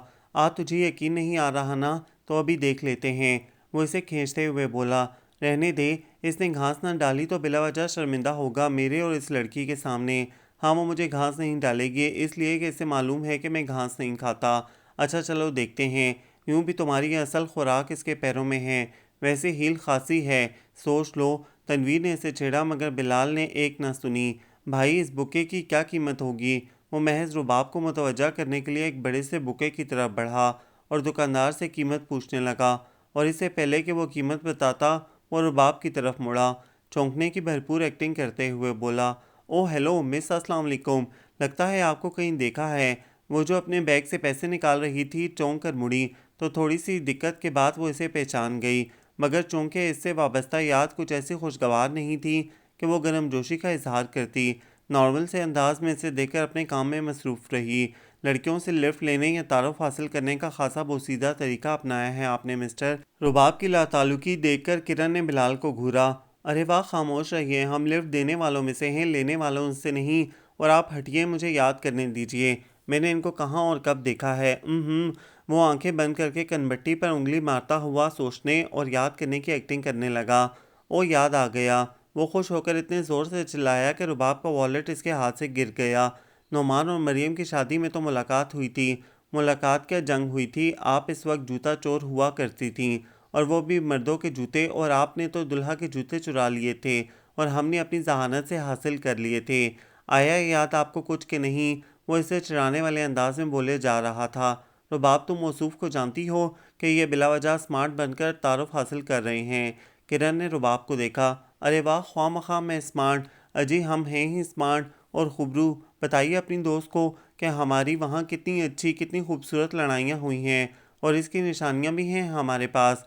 تجھے یقین نہیں آ رہا نا، تو ابھی دیکھ لیتے ہیں۔ وہ اسے کھینچتے ہوئے بولا، رہنے دے، اس نے گھاس نہ ڈالی تو بلا وجہ شرمندہ ہوگا میرے اور اس لڑکی کے سامنے۔ ہاں، وہ مجھے گھاس نہیں ڈالے گی، اس لیے کہ اسے معلوم ہے کہ میں گھاس نہیں کھاتا۔ اچھا چلو دیکھتے ہیں، یوں بھی تمہاری اصل خوراک اس کے پیروں میں ہے، ویسے ہیل خاصی ہے، سوچ لو۔ تنویر نے اسے چھیڑا مگر بلال نے ایک نہ سنی۔ بھائی، اس بکے کی کیا قیمت ہوگی؟ وہ محض رباب کو متوجہ کرنے کے لیے ایک بڑے سے بکے کی طرف بڑھا اور دکاندار سے قیمت پوچھنے لگا، اور اس سے پہلے کہ وہ قیمت بتاتا وہ رباب کی طرف مڑا، چونکنے کی بھرپور ایکٹنگ کرتے ہوئے بولا، او ہیلو مس، السلام علیکم، لگتا ہے آپ کو کہیں دیکھا ہے۔ وہ جو اپنے بیگ سے پیسے نکال رہی تھی چونک کر مڑی تو تھوڑی سی دقت کے بعد وہ اسے پہچان گئی، مگر چونکہ اس سے وابستہ یاد کچھ ایسی خوشگوار نہیں تھی کہ وہ گرم جوشی کا اظہار کرتی، نارمل سے انداز میں اسے دیکھ کر اپنے کام میں مصروف رہی۔ لڑکیوں سے لفٹ لینے یا تعارف حاصل کرنے کا خاصا بوسیدہ طریقہ اپنایا ہے آپ نے مسٹر۔ رباب کی لاتعلقی دیکھ کر کرن نے بلال کو گھورا۔ ارے واہ، خاموش رہیے، ہم لفٹ دینے والوں میں سے ہیں، لینے والوں سے نہیں، اور آپ ہٹیے، مجھے یاد کرنے دیجئے، میں نے ان کو کہاں اور کب دیکھا ہے۔ وہ آنکھیں بند کر کے کنبٹی پر انگلی مارتا ہوا سوچنے اور یاد کرنے کی ایکٹنگ کرنے لگا۔ او یاد آ گیا، وہ خوش ہو کر اتنے زور سے چلایا کہ رباب کا والیٹ اس کے ہاتھ سے گر گیا۔ نعمان اور مریم کی شادی میں تو ملاقات ہوئی تھی۔ ملاقات کیا، جنگ ہوئی تھی، آپ اس وقت جوتا چور ہوا کرتی تھیں، اور وہ بھی مردوں کے جوتے، اور آپ نے تو دلہا کے جوتے چرا لیے تھے اور ہم نے اپنی ذہانت سے حاصل کر لیے تھے۔ آیا یاد آپ کو کچھ کہ نہیں؟ وہ اسے چڑھانے والے انداز میں بولے جا رہا تھا۔ رباب، تم موصوف کو جانتی ہو کہ یہ بلا وجہ اسمارٹ بن کر تعارف حاصل کر رہے ہیں۔ کرن نے رباب کو دیکھا۔ ارے واہ، خواہ مخواہ میں اسمارٹ، اجی ہم ہیں ہی اسمارٹ اور خبرو، بتائیے اپنی دوست کو کہ ہماری وہاں کتنی اچھی کتنی خوبصورت لڑائیاں ہوئی ہیں اور اس کی نشانیاں بھی ہیں ہمارے پاس۔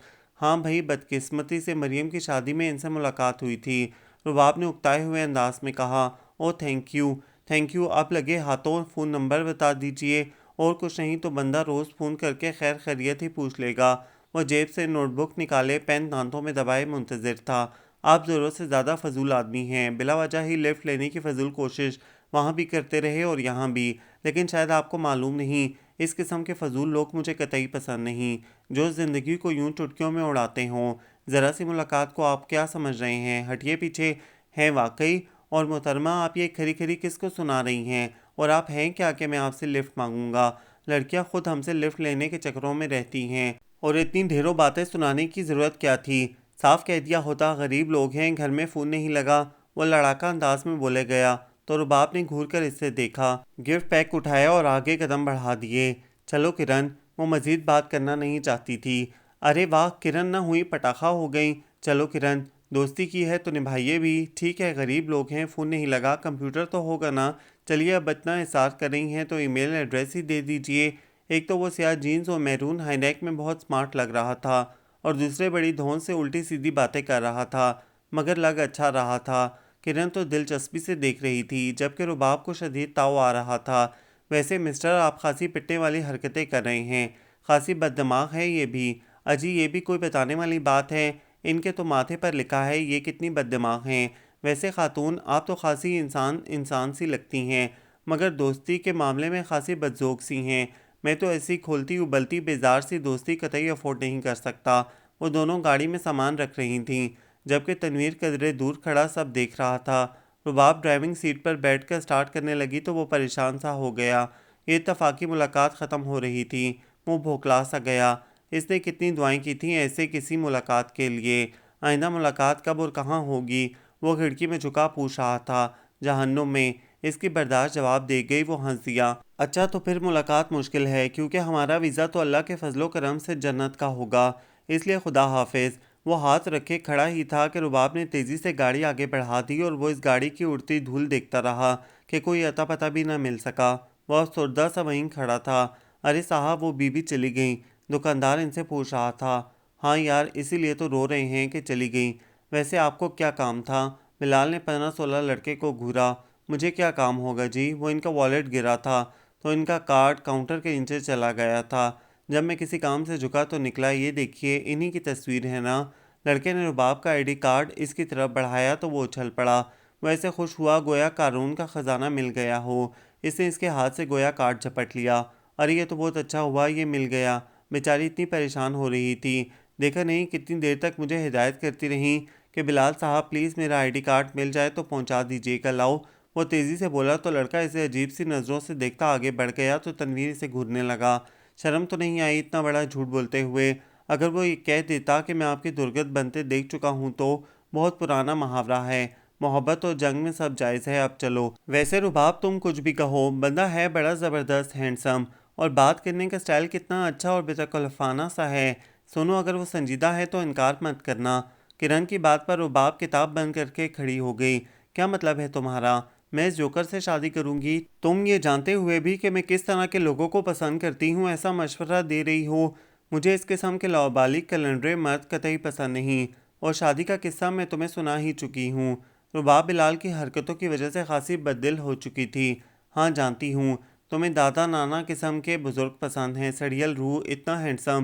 ہاں بھائی، بدقسمتی سے مریم کی شادی میں ان سے ملاقات ہوئی تھی، رباب نے اکتائے ہوئے انداز میں کہا۔ Oh thank you, thank you, اب لگے ہاتھوں فون نمبر بتا دیجئے، اور کچھ نہیں تو بندہ روز فون کر کے خیر خیریت ہی پوچھ لے گا۔ وہ جیب سے نوٹ بک نکالے پین دانتوں میں دبائے منتظر تھا۔ آپ ضرورت سے زیادہ فضول آدمی ہیں، بلا وجہ ہی لفٹ لینے کی فضول کوشش وہاں بھی کرتے رہے اور یہاں بھی، لیکن شاید آپ کو معلوم نہیں، اس قسم کے فضول لوگ مجھے قطعی پسند نہیں، جو زندگی کو یوں چٹکیوں میں اڑاتے ہوں۔ ذرا سی ملاقات کو آپ کیا سمجھ رہے ہیں، ہٹیے پیچھے ہیں واقعی، اور محترمہ آپ یہ کھری کھری کس کو سنا رہی ہیں، اور آپ ہیں کیا کہ میں آپ سے لفٹ مانگوں گا؟ لڑکیاں خود ہم سے لفٹ لینے کے چکروں میں رہتی ہیں، اور اتنی ڈھیروں باتیں سنانے کی ضرورت کیا تھی؟ صاف کہہ دیا ہوتا، غریب لوگ ہیں، گھر میں فون نہیں لگا، وہ لڑاکا انداز میں بولے گیا تو رباب نے گھور کر اس سے دیکھا، گفٹ پیک اٹھایا اور آگے قدم بڑھا دیے۔ چلو کرن، وہ مزید بات کرنا نہیں چاہتی تھی۔ ارے واہ، کرن نہ ہوئی پٹاخہ ہو گئیں۔ چلو کرن، دوستی کی ہے تو نبھائیے بھی، ٹھیک ہے غریب لوگ ہیں، فون نہیں لگا، کمپیوٹر تو ہوگا نا، چلیے اب اتنا اصرار کر رہی ہیں تو ای میل ایڈریس ہی دے دیجئے۔ ایک تو وہ سیاہ جینز اور میرون ہائی نیک میں بہت سمارٹ لگ رہا تھا، اور دوسرے بڑی دھون سے الٹی سیدھی باتیں کر رہا تھا، مگر لگ اچھا رہا تھا۔ کرن تو دلچسپی سے دیکھ رہی تھی جبکہ رباب کو شدید تاؤ آ رہا تھا۔ ویسے مسٹر، آپ خاصی پٹنے والی حرکتیں کر رہے ہیں، خاصی بد دماغ ہے یہ بھی۔ اجی یہ بھی کوئی بتانے والی بات ہے، ان کے تو ماتھے پر لکھا ہے یہ کتنی بد دماغ ہیں۔ ویسے خاتون، آپ تو خاصی انسان سی لگتی ہیں، مگر دوستی کے معاملے میں خاصی بدذوق سی ہیں۔ میں تو ایسی کھولتی ابلتی بیزار سی دوستی قطعی افورڈ نہیں کر سکتا۔ وہ دونوں گاڑی میں سامان رکھ رہی تھیں جبکہ تنویر قدرے دور کھڑا سب دیکھ رہا تھا۔ رباب ڈرائیونگ سیٹ پر بیٹھ کر سٹارٹ کرنے لگی تو وہ پریشان سا ہو گیا۔ یہ اتفاقی ملاقات ختم ہو رہی تھی، وہ بھوکلا سا گیا۔ اس نے کتنی دعائیں کی تھیں ایسے کسی ملاقات کے لیے، آئندہ ملاقات کب اور کہاں ہوگی؟ وہ کھڑکی میں جھکا پوچھ رہا تھا۔ جہنم میں، اس کی برداشت جواب دے گئی۔ وہ ہنس دیا۔ اچھا تو پھر ملاقات مشکل ہے کیونکہ ہمارا ویزا تو اللہ کے فضل و کرم سے جنت کا ہوگا، اس لیے خدا حافظ۔ وہ ہاتھ رکھے کھڑا ہی تھا کہ رباب نے تیزی سے گاڑی آگے بڑھا دی اور وہ اس گاڑی کی اڑتی دھول دیکھتا رہا کہ کوئی اتا پتہ بھی نہ مل سکا۔ وہ افسردہ سا وہیں کھڑا تھا۔ ارے صاحب، وہ بی چلی گئیں؟ دکاندار ان سے پوچھ رہا تھا۔ ہاں یار، اسی لیے تو رو رہے ہیں کہ چلی گئیں۔ ویسے آپ کو کیا کام تھا؟ بلال نے 15-16 لڑکے کو گھورا۔ مجھے کیا کام ہوگا جی، وہ ان کا والیٹ گرا تھا تو ان کا کارڈ کاؤنٹر کے نیچے چلا گیا تھا۔ جب میں کسی کام سے جھکا تو نکلا، یہ دیکھیے انہی کی تصویر ہے نا۔ لڑکے نے رباب کا آئی ڈی کارڈ اس کی طرف بڑھایا تو وہ اچھل پڑا۔ وہ ایسے خوش ہوا گویا قارون کا خزانہ مل گیا ہو۔ اس نے اس کے ہاتھ سے گویا کارڈ جھپٹ لیا۔ ارے یہ تو بہت اچھا ہوا یہ مل گیا۔ بیچاری اتنی پریشان ہو رہی تھی، دیکھا نہیں کتنی دیر تک مجھے ہدایت کرتی رہیں کہ بلال صاحب پلیز میرا آئی ڈی کارڈ مل جائے تو پہنچا دیجیے گا، لاؤ۔ وہ تیزی سے بولا تو لڑکا اسے عجیب سی نظروں سے دیکھتا آگے بڑھ گیا تو تنویر اسے گھورنے لگا۔ شرم تو نہیں آئی اتنا بڑا جھوٹ بولتے ہوئے؟ اگر وہ یہ کہہ دیتا کہ میں آپ کی درگت بنتے دیکھ چکا ہوں تو بہت پرانا محاورہ ہے، محبت اور جنگ میں سب جائز ہے، اب چلو۔ ویسے رباب تم کچھ بھی کہو، بندہ ہے بڑا زبردست ہینڈسم، اور بات کرنے کا سٹائل کتنا اچھا اور بے تکلفانہ سا ہے۔ سنو، اگر وہ سنجیدہ ہے تو انکار مت کرنا۔ کرن کی بات پر رباب کتاب بند کر کے کھڑی ہو گئی۔ کیا مطلب ہے تمہارا؟ میں اس جوکر سے شادی کروں گی؟ تم یہ جانتے ہوئے بھی کہ میں کس طرح کے لوگوں کو پسند کرتی ہوں ایسا مشورہ دے رہی ہو؟ مجھے اس قسم کے لاابالغ کلنڈرے مرد قطعی پسند نہیں، اور شادی کا قصہ میں تمہیں سنا ہی چکی ہوں۔ رباب بلال کی حرکتوں کی وجہ سے خاصی بددل ہو چکی تھی۔ ہاں جانتی ہوں، تمہیں دادا نانا قسم کے بزرگ پسند ہیں، سڑیل روح، اتنا ہینڈسم۔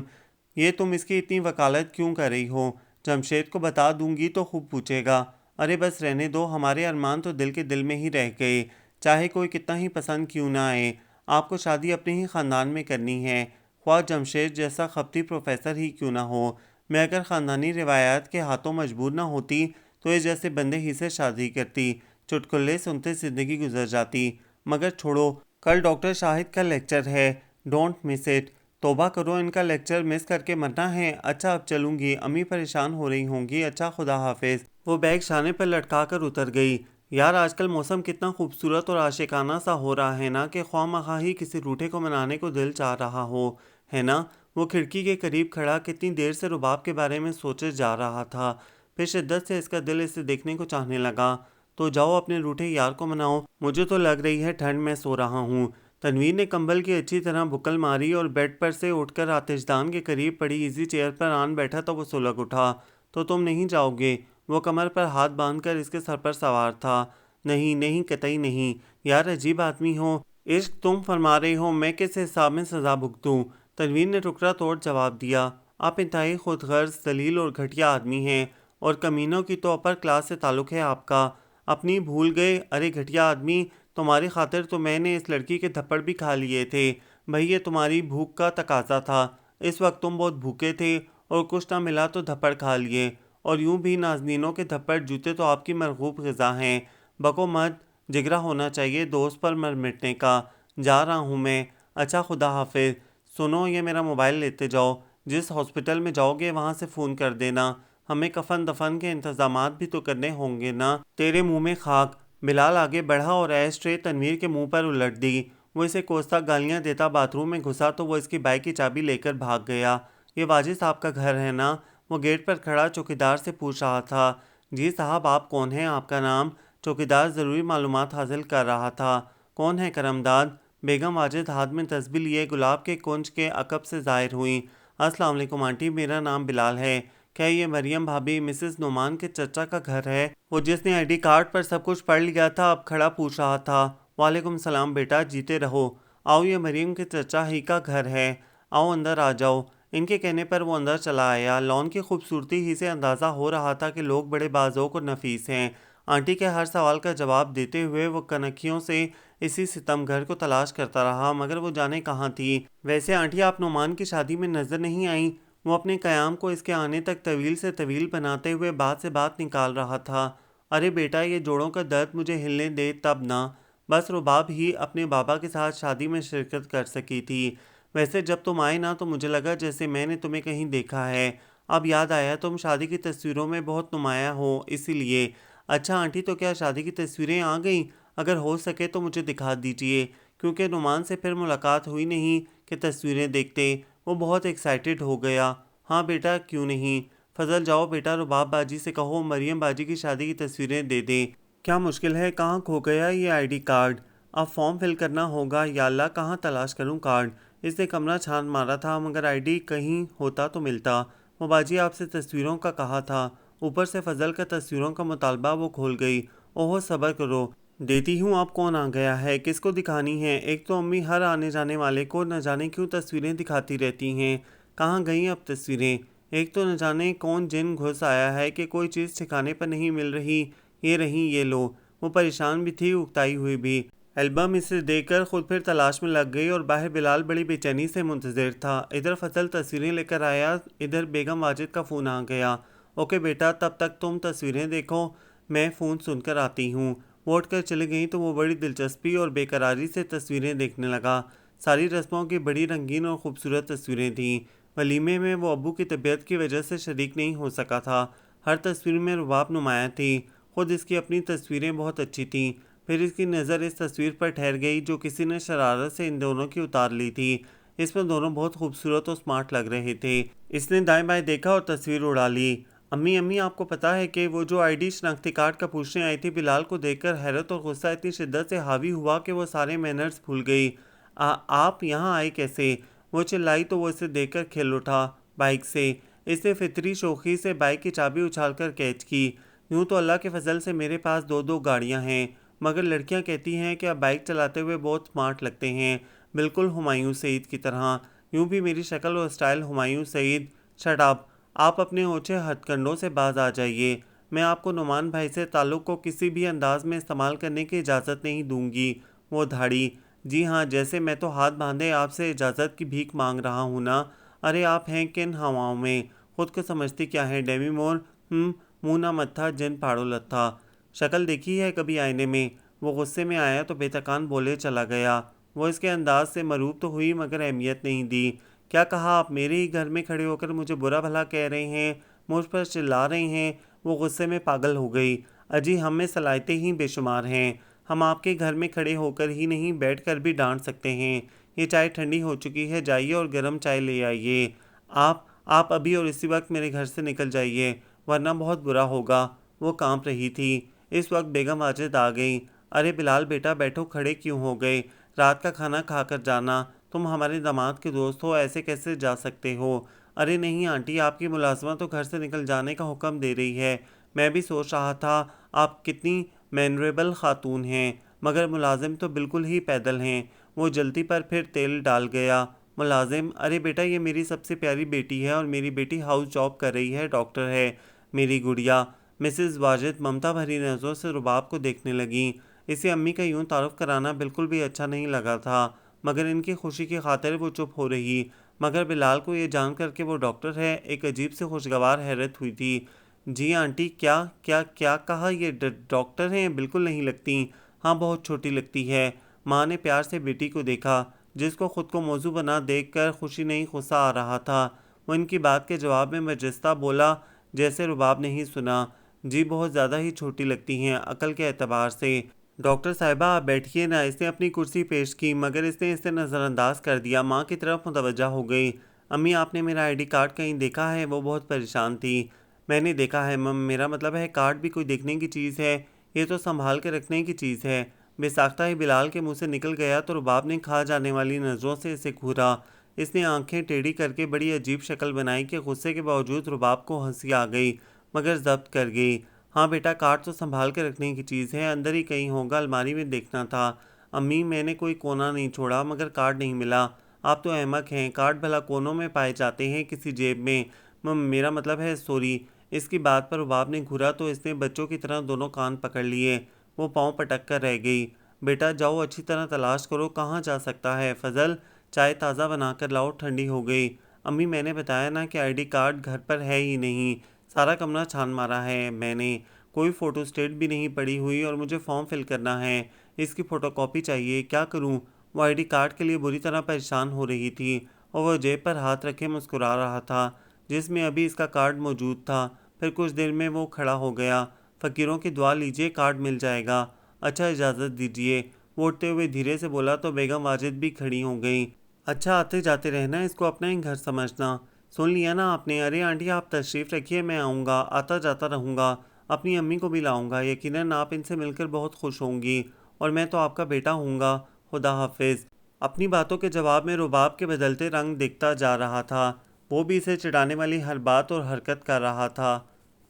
یہ تم اس کی اتنی وکالت کیوں کر رہی ہو؟ جمشید کو بتا دوں گی تو خوب پوچھے گا۔ ارے بس رہنے دو، ہمارے ارمان تو دل کے دل میں ہی رہ گئے، چاہے کوئی کتنا ہی پسند کیوں نہ آئے۔ آپ کو شادی اپنے ہی خاندان میں کرنی ہے، خواہ جمشید جیسا خپتی پروفیسر ہی کیوں نہ ہو۔ میں اگر خاندانی روایات کے ہاتھوں مجبور نہ ہوتی تو اس جیسے بندے ہی سے شادی کرتی، چٹکلے سنتے زندگی گزر جاتی۔ مگر چھوڑو، کل ڈاکٹر شاہد کا لیکچر ہے، ڈونٹ مس اٹ۔ توبہ کرو، ان کا لیکچر مس کر کے مرنا ہے۔ اچھا اب چلوں گی، امی پریشان ہو رہی ہوں گی۔ اچھا خدا حافظ۔ وہ بیگ شانے پر لٹکا کر اتر گئی۔ یار آج کل موسم کتنا خوبصورت اور عاشقانہ سا ہو رہا ہے نا کہ خواہ مخواہ ہی کسی روٹھے کو منانے کو دل چاہ رہا ہو، ہے نا؟ وہ کھڑکی کے قریب کھڑا کتنی دیر سے رباب کے بارے میں سوچے جا رہا تھا، پھر شدت سے اس کا دل اسے دیکھنے کو چاہنے لگا۔ تو جاؤ اپنے روٹھے یار کو مناؤ، مجھے تو لگ رہی ہے ٹھنڈ میں سو رہا ہوں۔ تنویر نے کمبل کی اچھی طرح بکل ماری اور بیڈ پر سے اٹھ کر آتش دان کے قریب پڑی ایزی چیئر پر آن بیٹھا تو وہ سلگ اٹھا۔ تو تم نہیں جاؤ گے؟ وہ کمر پر ہاتھ باندھ کر اس کے سر پر سوار تھا۔ نہیں نہیں، قطعی نہیں۔ یار عجیب آدمی ہو، عشق تم فرما رہے ہو، میں کس حساب میں سزا بھگتوں؟ تنویر نے ٹکڑا توڑ جواب دیا۔ آپ انتہائی خود غرض، ذلیل اور گھٹیا آدمی ہیں، اور کمینوں کی تو اپر کلاس سے تعلق ہے آپ کا، اپنی بھول گئے؟ ارے گھٹیا آدمی، تمہاری خاطر تو میں نے اس لڑکی کے تھپڑ بھی کھا لیے تھے بھئی، یہ تمہاری بھوک کا تقاضا تھا، اس وقت تم بہت بھوکے تھے اور کچھ نہ ملا تو تھپڑ کھا لیے، اور یوں بھی نازنینوں کے تھپڑ جوتے تو آپ کی مرغوب غذا ہیں۔ بکو مت، جگرا ہونا چاہیے دوست پر مر مٹنے کا۔ جا رہا ہوں میں، اچھا خدا حافظ۔ سنو، یہ میرا موبائل لیتے جاؤ، جس ہاسپٹل میں جاؤ گے وہاں سے فون کر دینا، ہمیں کفن دفن کے انتظامات بھی تو کرنے ہوں گے نا۔ تیرے منہ میں خاک۔ بلال آگے بڑھا اور ایش ٹرے تنویر کے منہ پر الٹ دی۔ وہ اسے کوستا گالیاں دیتا باتھ روم میں گھسا تو وہ اس کی بائک کی چابی لے کر بھاگ گیا۔ یہ واجد صاحب کا گھر ہے نا؟ وہ گیٹ پر کھڑا چوکیدار سے پوچھ رہا تھا۔ جی صاحب، آپ کون ہیں؟ آپ کا نام؟ چوکیدار ضروری معلومات حاصل کر رہا تھا۔ کون ہے کرمداد؟ بیگم واجد ہاتھ میں تسبیح لیے گلاب کے کنج کے عقب سے ظاہر ہوئیں۔ السلام علیکم آنٹی، میرا نام بلال ہے، کیا یہ مریم بھابھی مسز نعمان کے چچا کا گھر ہے؟ وہ جس نے ID کارڈ پر سب کچھ پڑھ لیا تھا اب کھڑا پوچھ رہا تھا۔ وعلیکم السلام بیٹا، جیتے رہو۔ آؤ، یہ مریم کے چچا ہی کا گھر ہے، آؤ اندر آ جاؤ۔ ان کے کہنے پر وہ اندر چلا آیا۔ لان کی خوبصورتی ہی سے اندازہ ہو رہا تھا کہ لوگ بڑے بازوق اور نفیس ہیں۔ آنٹی کے ہر سوال کا جواب دیتے ہوئے وہ کنکھیوں سے اسی ستم گھر کو تلاش کرتا رہا، مگر وہ جانے کہاں تھی۔ ویسے آنٹی آپ نعمان کی شادی میں نظر نہیں آئیں؟ وہ اپنے قیام کو اس کے آنے تک طویل سے طویل بناتے ہوئے بات سے بات نکال رہا تھا۔ ارے بیٹا، یہ جوڑوں کا درد مجھے ہلنے دے تب نہ، بس رباب ہی اپنے بابا کے ساتھ شادی میں شرکت کر سکی تھی۔ ویسے جب تم آئے نا تو مجھے لگا جیسے میں نے تمہیں کہیں دیکھا ہے۔ اب یاد آیا تم شادی کی تصویروں میں بہت نمایاں ہو، اسی لیے۔ اچھا آنٹی، تو کیا شادی کی تصویریں آ گئیں؟ اگر ہو سکے تو مجھے دکھا دیجیے، کیونکہ نعمان سے پھر ملاقات ہوئی نہیں کہ تصویریں دیکھتے۔ وہ بہت ایکسائٹڈ ہو گیا۔ ہاں بیٹا، کیوں نہیں۔ فضل جاؤ بیٹا، رباب باجی سے کہو مریم باجی کی شادی کی تصویریں دے دیں۔ کیا مشکل ہے، کہاں کھو گیا یہ ID کارڈ؟ اب فارم فل کرنا ہوگا، یا اللہ کہاں تلاش کروں کارڈ۔ اس نے کمرہ چھان مارا تھا، مگر ID کہیں ہوتا تو ملتا۔ وہ باجی آپ سے تصویروں کا کہا تھا۔ اوپر سے فضل کا تصویروں کا مطالبہ وہ کھول گئی۔ اوہ صبر کرو، دیتی ہوں۔ اب کون آ گیا ہے، کس کو دکھانی ہے؟ ایک تو امی ہر آنے جانے والے کو نہ جانے کیوں تصویریں دکھاتی رہتی ہیں۔ کہاں گئیں اب تصویریں؟ ایک تو نہ جانے کون جن گھس آیا ہے کہ کوئی چیز ٹھکانے پر نہیں مل رہی۔ یہ رہیں، یہ لو۔ وہ پریشان بھی تھی، اکتائی ہوئی بھی۔ البم اسے دے کر خود پھر تلاش میں لگ گئی، اور باہر بلال بڑی بے چینی سے منتظر تھا۔ ادھر فضل تصویریں لے کر آیا، ادھر بیگم واجد کا فون آ گیا۔ اوکے بیٹا، تب تک تم تصویریں دیکھو، میں فون سن کر آتی ہوں۔ وہ اٹھ کر چلی گئیں تو وہ بڑی دلچسپی اور بے قراری سے تصویریں دیکھنے لگا۔ ساری رسموں کی بڑی رنگین اور خوبصورت تصویریں تھیں۔ ولیمے میں وہ ابو کی طبیعت کی وجہ سے شریک نہیں ہو سکا تھا۔ ہر تصویر میں رباب نمایاں تھی۔ خود اس کی اپنی تصویریں بہت اچھی تھیں۔ پھر اس کی نظر اس تصویر پر ٹھہر گئی جو کسی نے شرارت سے ان دونوں کی اتار لی تھی۔ اس میں دونوں بہت خوبصورت اور سمارٹ لگ رہے تھے۔ اس نے دائیں بائیں دیکھا اور تصویر اڑا لی۔ امی آپ کو پتہ ہے کہ وہ جو ID شناختی کارڈ کا پوچھنے آئی تھی، بلال کو دیکھ کر حیرت اور غصہ اتنی شدت سے حاوی ہوا کہ وہ سارے مینرز بھول گئی۔ آپ یہاں آئے کیسے؟ وہ چلائی تو وہ اسے دیکھ کر کھل اٹھا۔ بائک سے۔ اس نے فطری شوخی سے بائک کی چابی اچھال کر کیچ کی۔ یوں تو اللہ کے فضل سے میرے پاس دو گاڑیاں ہیں، مگر لڑکیاں کہتی ہیں کہ آپ بائک چلاتے ہوئے بہت سمارٹ لگتے ہیں، بالکل ہمایوں سعید کی طرح۔ یوں بھی میری شکل اور سٹائل ہمایوں سعید۔ شٹ اپ، آپ اپنے اونچے ہتھ کنڈوں سے باز آ جائیے۔ میں آپ کو نعمان بھائی سے تعلق کو کسی بھی انداز میں استعمال کرنے کی اجازت نہیں دوں گی۔ وہ دھاڑی۔ جی ہاں، جیسے میں تو ہاتھ باندھے آپ سے اجازت کی بھیک مانگ رہا ہوں نا۔ ارے آپ ہیں کن ہواؤں میں، خود کو سمجھتی کیا ہے ڈیمی مور؟ منہ نہ متھا جن پاڑو لتھا۔ شکل دیکھی ہے کبھی آئینے میں؟ وہ غصے میں آیا تو بے تکان بولے چلا گیا۔ وہ اس کے انداز سے مروب تو ہوئی مگر اہمیت نہیں دی۔ کیا کہا آپ؟ میرے ہی گھر میں کھڑے ہو کر مجھے برا بھلا کہہ رہے ہیں، مجھ پر چلا رہے ہیں؟ وہ غصے میں پاگل ہو گئی۔ اجی ہم میں صلاحیتیں ہی بے شمار ہیں، ہم آپ کے گھر میں کھڑے ہو کر ہی نہیں بیٹھ کر بھی ڈانٹ سکتے ہیں۔ یہ چائے ٹھنڈی ہو چکی ہے، جائیے اور گرم چائے لے آئیے۔ آپ ابھی اور اسی وقت میرے گھر سے نکل جائیے، ورنہ بہت برا ہوگا۔ وہ کانپ رہی تھی۔ اس وقت بیگم واجد آ گئی۔ ارے بلال بیٹا بیٹھو، کھڑے کیوں ہو گئے؟ رات کا کھانا کھا کر جانا، تم ہمارے داماد کے دوست ہو، ایسے کیسے جا سکتے ہو؟ ارے نہیں آنٹی، آپ کی ملازمہ تو گھر سے نکل جانے کا حکم دے رہی ہے۔ میں بھی سوچ رہا تھا آپ کتنی مینریبل خاتون ہیں، مگر ملازم تو بالکل ہی پیدل ہیں۔ وہ جلدی پر پھر تیل ڈال گیا۔ ملازم؟ ارے بیٹا یہ میری سب سے پیاری بیٹی ہے، اور میری بیٹی ہاؤس جاب کر رہی ہے، ڈاکٹر ہے میری گڑیا۔ مسز واجد ممتا بھری نظروں سے رباب کو دیکھنے لگیں۔ اسے امی کا یوں تعارف کرانا بالکل بھی اچھا نہیں لگا تھا، مگر ان کی خوشی کی خاطر وہ چپ ہو رہی۔ مگر بلال کو یہ جان کر کہ وہ ڈاکٹر ہے ایک عجیب سے خوشگوار حیرت ہوئی تھی۔ جی آنٹی، کیا کہا؟ یہ ڈاکٹر ہیں؟ بالکل نہیں لگتی۔ ہاں بہت چھوٹی لگتی ہے۔ ماں نے پیار سے بیٹی کو دیکھا، جس کو خود کو موضوع بنا دیکھ کر خوشی نہیں غصہ آ رہا تھا۔ وہ ان کی بات کے جواب میں برجستہ بولا جیسے رباب نہیں سنا۔ جی بہت زیادہ ہی چھوٹی لگتی ہیں عقل کے اعتبار سے۔ ڈاکٹر صاحبہ آپ بیٹھیے نا۔ اس نے اپنی کرسی پیش کی، مگر اس نے اسے نظر انداز کر دیا۔ ماں کی طرف متوجہ ہو گئی۔ امی آپ نے میرا ID کارڈ کہیں دیکھا ہے؟ وہ بہت پریشان تھی۔ میں نے دیکھا ہے میرا مطلب ہے کارڈ بھی کوئی دیکھنے کی چیز ہے، یہ تو سنبھال کے رکھنے کی چیز ہے۔ بے ساختہ ہی بلال کے منہ سے نکل گیا تو رباب نے کھا جانے والی نظروں سے اسے گھورا۔ اس نے آنکھیں ٹیڑھی کر کے بڑی عجیب شکل بنائی کہ غصے کے باوجود رباب کو ہنسی آ گئی، مگر ضبط کر گئی۔ ہاں بیٹا، کارڈ تو سنبھال کے رکھنے کی چیز ہے، اندر ہی کہیں ہوگا، الماری میں دیکھنا تھا۔ امی، میں نے کوئی کونا نہیں چھوڑا مگر کارڈ نہیں ملا۔ آپ تو احمق ہیں، کارڈ بھلا کونوں میں پائے جاتے ہیں، کسی جیب میں۔ میرا مطلب ہے سوری۔ اس کی بات پر رباب نے گھورا تو اس نے بچوں کی طرح دونوں کان پکڑ لیے۔ وہ پاؤں پٹک کر رہ گئی۔ بیٹا جاؤ، اچھی طرح تلاش کرو، کہاں جا سکتا ہے؟ فضل، چائے تازہ بنا کر لاؤ، ٹھنڈی ہو گئی۔ امی، میں نے بتایا نا کہ آئی ڈی کارڈ گھر پر ہے ہی نہیں، سارا کمرہ چھان مارا ہے میں نے، کوئی فوٹو اسٹیٹ بھی نہیں پڑی ہوئی، اور مجھے فارم فل کرنا ہے، اس کی فوٹو کاپی چاہیے، کیا کروں؟ وہ آئی ڈی کارڈ کے لیے بری طرح پریشان ہو رہی تھی، اور وہ جیب پر ہاتھ رکھے مسکرا رہا تھا جس میں ابھی اس کا کارڈ موجود تھا۔ پھر کچھ دیر میں وہ کھڑا ہو گیا۔ فقیروں کی دعا لیجئے، کارڈ مل جائے گا۔ اچھا، اجازت دیجئے۔ وہ اٹھتے ہوئے دھیرے سے بولا تو بیگم واجد بھی کھڑی ہو گئیں۔ اچھا، آتے جاتے رہنا، اس کو اپنا ہی گھر سمجھنا۔ سن لیا نا آپ نے؟ ارے آنٹی، آپ تشریف رکھیے، میں آؤں گا، آتا جاتا رہوں گا، اپنی امی کو بھی لاؤں گا، یقیناً آپ ان سے مل کر بہت خوش ہوں گی، اور میں تو آپ کا بیٹا ہوں گا، خدا حافظ۔ اپنی باتوں کے جواب میں رباب کے بدلتے رنگ دکھتا جا رہا تھا، وہ بھی اسے چڑھانے والی ہر بات اور حرکت کر رہا تھا۔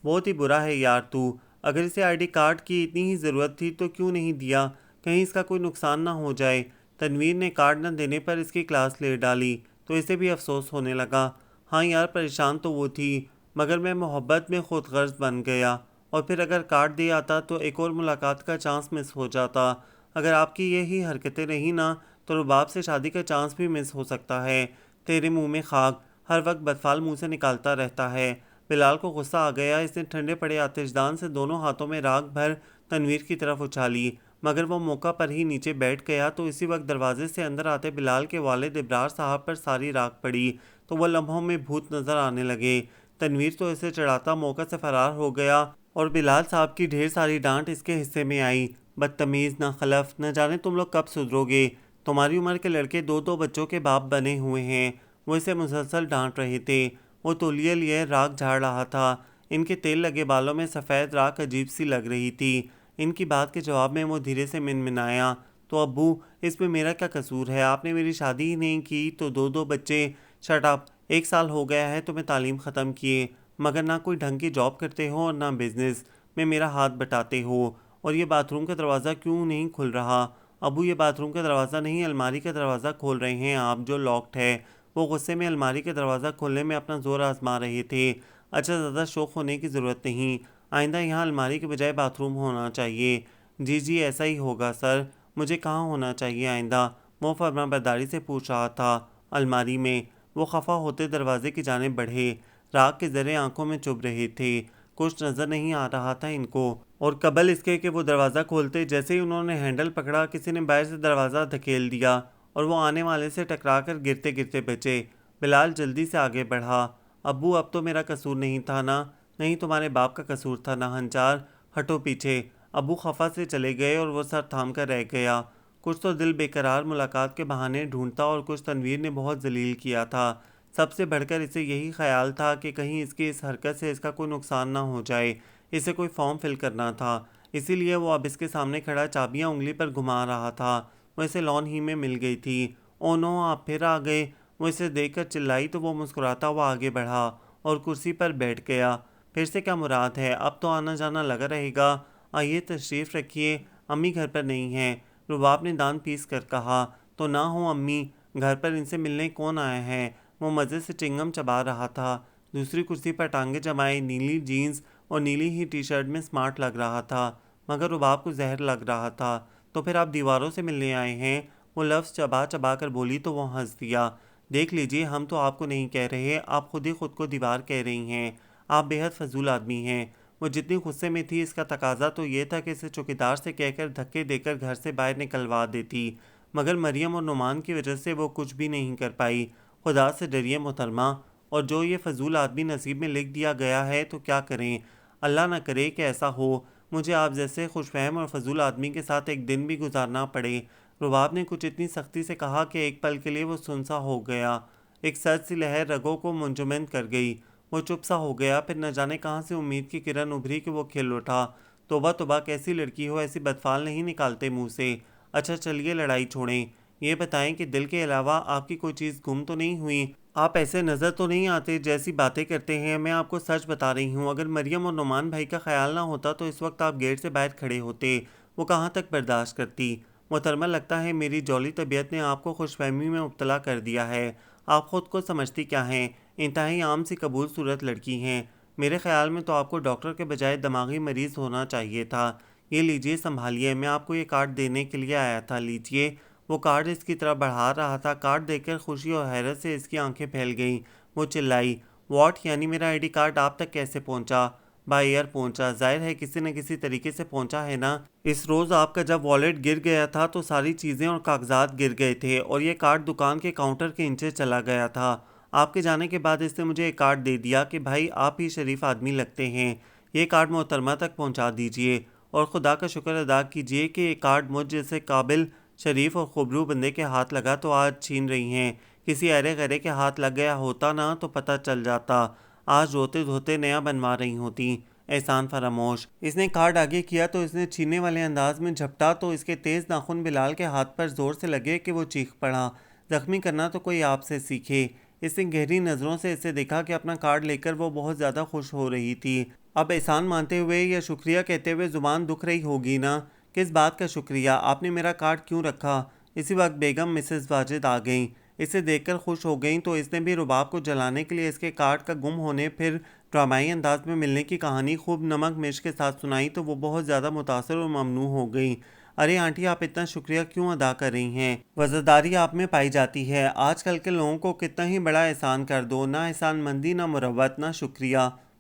بہت ہی برا ہے یار تو، اگر اسے آئی ڈی کارڈ کی اتنی ہی ضرورت تھی تو کیوں نہیں دیا؟ کہیں اس کا کوئی نقصان نہ ہو جائے۔ تنویر نے کارڈ نہ دینے پر اس کی کلاس لے ڈالی تو اسے بھی افسوس ہونے لگا۔ ہاں یار، پریشان تو وہ تھی، مگر میں محبت میں خود غرض بن گیا، اور پھر اگر کارڈ دے آتا تو ایک اور ملاقات کا چانس مس ہو جاتا۔ اگر آپ کی یہی حرکتیں رہی نا تو رباب سے شادی کا چانس بھی مس ہو سکتا ہے۔ تیرے منہ میں خاک، ہر وقت بدفعل منہ سے نکالتا رہتا ہے۔ بلال کو غصہ آ گیا، اس نے ٹھنڈے پڑے آتش دان سے دونوں ہاتھوں میں راکھ بھر تنویر کی طرف اچھالی، مگر وہ موقع پر ہی نیچے بیٹھ گیا تو اسی وقت دروازے سے اندر آتے بلال کے والد ابرار صاحب پر ساری راکھ پڑی تو وہ لمحوں میں بھوت نظر آنے لگے۔ تنویر تو اسے چڑھاتا موقع سے فرار ہو گیا، اور بلال صاحب کی ڈھیر ساری ڈانٹ اس کے حصے میں آئی۔ بدتمیز، ناخلف، نہ جانے تم لوگ کب سدھرو گے، تمہاری عمر کے لڑکے دو دو بچوں کے باپ بنے ہوئے ہیں۔ وہ اسے مسلسل ڈانٹ رہے تھے۔ وہ تولیے لیے راکھ جھاڑ رہا تھا، ان کے تیل لگے بالوں میں سفید راکھ عجیب سی لگ رہی تھی۔ ان کی بات کے جواب میں وہ دھیرے سے منمنایا، تو ابو، اس میں میرا کیا قصور ہے؟ آپ نے میری شادی ہی نہیں کی تو دو دو بچے؟ شٹ اپ، 1 سال ہو گیا ہے تمہیں تعلیم ختم کیے، مگر نہ کوئی ڈھنگ کی جاب کرتے ہو اور نہ بزنس میں میرا ہاتھ بٹاتے ہو۔ اور یہ باتھ روم کا دروازہ کیوں نہیں کھل رہا؟ ابو، یہ باتھ روم کا دروازہ نہیں، الماری کا دروازہ کھول رہے ہیں آپ، جو لاکڈ ہے۔ وہ غصے میں الماری کا دروازہ کھولنے میں اپنا زور آزما رہے تھے۔ اچھا، زیادہ شوق ہونے کی ضرورت نہیں، آئندہ یہاں الماری کے بجائے باتھ روم ہونا چاہیے۔ جی جی، ایسا ہی ہوگا سر، مجھے کہاں ہونا چاہیے آئندہ؟ وہ فرمانبرداری سے پوچھ رہا تھا۔ الماری میں۔ وہ خفا ہوتے دروازے کی جانب بڑھے، راکھ کے ذرے آنکھوں میں چبھ رہے تھے، کچھ نظر نہیں آ رہا تھا ان کو، اور قبل اس کے کہ وہ دروازہ کھولتے جیسے ہی انہوں نے ہینڈل پکڑا کسی نے باہر سے دروازہ دھکیل دیا اور وہ آنے والے سے ٹکرا کر گرتے گرتے بچے۔ بلال جلدی سے آگے بڑھا۔ ابو، اب تو میرا قصور نہیں تھا نا؟ نہیں، تمہارے باپ کا قصور تھا نا ہنچار، ہٹو پیچھے۔ ابو خفا سے چلے گئے اور وہ سر تھام کر رہ گیا۔ کچھ تو دل بے قرار ملاقات کے بہانے ڈھونڈتا اور کچھ تنویر نے بہت ذلیل کیا تھا۔ سب سے بڑھ کر اسے یہی خیال تھا کہ کہیں اس کی اس حرکت سے اس کا کوئی نقصان نہ ہو جائے۔ اسے کوئی فارم فل کرنا تھا، اسی لیے وہ اب اس کے سامنے کھڑا چابیاں انگلی پر گھما رہا تھا۔ وہ اسے لون ہی میں مل گئی تھی۔ او نو، آپ پھر آ گئے! وہ اسے دیکھ کر چلائی تو وہ مسکراتا ہوا آگے بڑھا اور کرسی پر بیٹھ گیا۔ پھر سے کیا مراد ہے؟ اب تو آنا جانا لگا رہے گا۔ آئیے تشریف رکھیے، امی گھر پر نہیں ہیں، رباب نے دان پیس کر کہا۔ تو نہ ہو امی، گھر پر ان سے ملنے کون آیا ہے؟ وہ مزے سے چنگم چبا رہا تھا، دوسری کرسی پر ٹانگیں جمائے، نیلی جینز اور نیلی ہی ٹی شرٹ میں سمارٹ لگ رہا تھا، مگر رباب کو زہر لگ رہا تھا۔ تو پھر آپ دیواروں سے ملنے آئے ہیں؟ وہ لفظ چبا چبا کر بولی تو وہ ہنس دیا۔ دیکھ لیجئے، ہم تو آپ کو نہیں کہہ رہے، آپ خود ہی خود کو دیوار کہہ رہی ہیں۔ آپ بے حد فضول آدمی ہیں۔ وہ جتنی غصے میں تھی اس کا تقاضا تو یہ تھا کہ اسے چوکیدار سے کہہ کر دھکے دے کر گھر سے باہر نکلوا دیتی، مگر مریم اور نعمان کی وجہ سے وہ کچھ بھی نہیں کر پائی۔ خدا سے ڈریے محترمہ، اور جو یہ فضول آدمی نصیب میں لکھ دیا گیا ہے تو کیا کریں؟ اللہ نہ کرے کہ ایسا ہو، مجھے آپ جیسے خوش فہم اور فضول آدمی کے ساتھ ایک دن بھی گزارنا پڑے۔ رباب نے کچھ اتنی سختی سے کہا کہ ایک پل کے لیے وہ سنسا ہو گیا۔ ایک سرد سی لہر رگوں کو منجمد کر گئی۔ وہ چپ سا ہو گیا، پھر نہ جانے کہاں سے امید کی کرن ابھری کہ وہ کھل اٹھا۔ توبہ توبہ، کیسی لڑکی ہو، ایسی بدفعل نہیں نکالتے منہ سے۔ اچھا چلیے، لڑائی چھوڑیں، یہ بتائیں کہ دل کے علاوہ آپ کی کوئی چیز گم تو نہیں ہوئی؟ آپ ایسے نظر تو نہیں آتے جیسی باتیں کرتے ہیں، میں آپ کو سچ بتا رہی ہوں، اگر مریم اور نعمان بھائی کا خیال نہ ہوتا تو اس وقت آپ گیٹ سے باہر کھڑے ہوتے، وہ کہاں تک برداشت کرتی؟ محترمہ، لگتا ہے میری جولی طبیعت نے آپ کو خوش فہمی میں مبتلا کر دیا ہے۔ آپ خود کو سمجھتی کیا ہیں؟ انتہائی عام سی قبول صورت لڑکی ہیں۔ میرے خیال میں تو آپ کو ڈاکٹر کے بجائے دماغی مریض ہونا چاہیے تھا۔ یہ لیجئے، سنبھالیے، میں آپ کو یہ کارڈ دینے کے لیے آیا تھا، لیجئے۔ وہ کارڈ اس کی طرف بڑھا رہا تھا۔ کارڈ دیکھ کر خوشی اور حیرت سے اس کی آنکھیں پھیل گئیں۔ وہ چلائی، واٹ؟ یعنی میرا آئی ڈی کارڈ آپ تک کیسے پہنچا؟ بائی ایئر پہنچا؟ ظاہر ہے کسی نہ کسی طریقے سے پہنچا ہے نا۔ اس روز آپ کا جب والیٹ گر گیا تھا تو ساری چیزیں اور کاغذات گر گئے تھے، اور یہ کارڈ دکان کے کاؤنٹر کے نیچے چلا گیا تھا۔ آپ کے جانے کے بعد اس نے مجھے ایک کارڈ دے دیا کہ بھائی آپ ہی شریف آدمی لگتے ہیں، یہ کارڈ محترمہ تک پہنچا دیجئے، اور خدا کا شکر ادا کیجئے کہ یہ کارڈ مجھ جیسے قابل، شریف اور خوبرو بندے کے ہاتھ لگا تو آج چھین رہی ہیں۔ کسی ایرے غیرے کے ہاتھ لگ گیا ہوتا نا تو پتہ چل جاتا، آج روتے دھوتے نیا بنوا رہی ہوتی۔ احسان فراموش۔ اس نے کارڈ آگے کیا تو اس نے چھیننے والے انداز میں جھپٹا تو اس کے تیز ناخن بلال کے ہاتھ پر زور سے لگے کہ وہ چیخ پڑا۔ زخمی کرنا تو کوئی آپ سے سیکھے۔ اس نے گہری نظروں سے اسے دیکھا کہ اپنا کارڈ لے کر وہ بہت زیادہ خوش ہو رہی تھی۔ اب احسان مانتے ہوئے یا شکریہ کہتے ہوئے زبان دکھ رہی ہوگی نا؟ کس بات کا شکریہ؟ آپ نے میرا کارڈ کیوں رکھا؟ اسی وقت بیگم مسز واجد آ گئیں۔ اسے دیکھ کر خوش ہو گئیں تو اس نے بھی رباب کو جلانے کے لیے اس کے کارڈ کا گم ہونے پھر ڈرامائی انداز میں ملنے کی کہانی خوب نمک مرچ کے ساتھ سنائی تو وہ بہت زیادہ متاثر اور ممنوع ہو گئیں۔ ارے آنٹی، آپ اتنا شکریہ کیوں ادا کر رہی ہیں؟ وزرداری آپ میں پائی جاتی ہے۔ آج کل کے لوگوں کو کتنا ہی بڑا احسان کر دو، نہ احسان مندی، نہ مروت، نہ شکریہ۔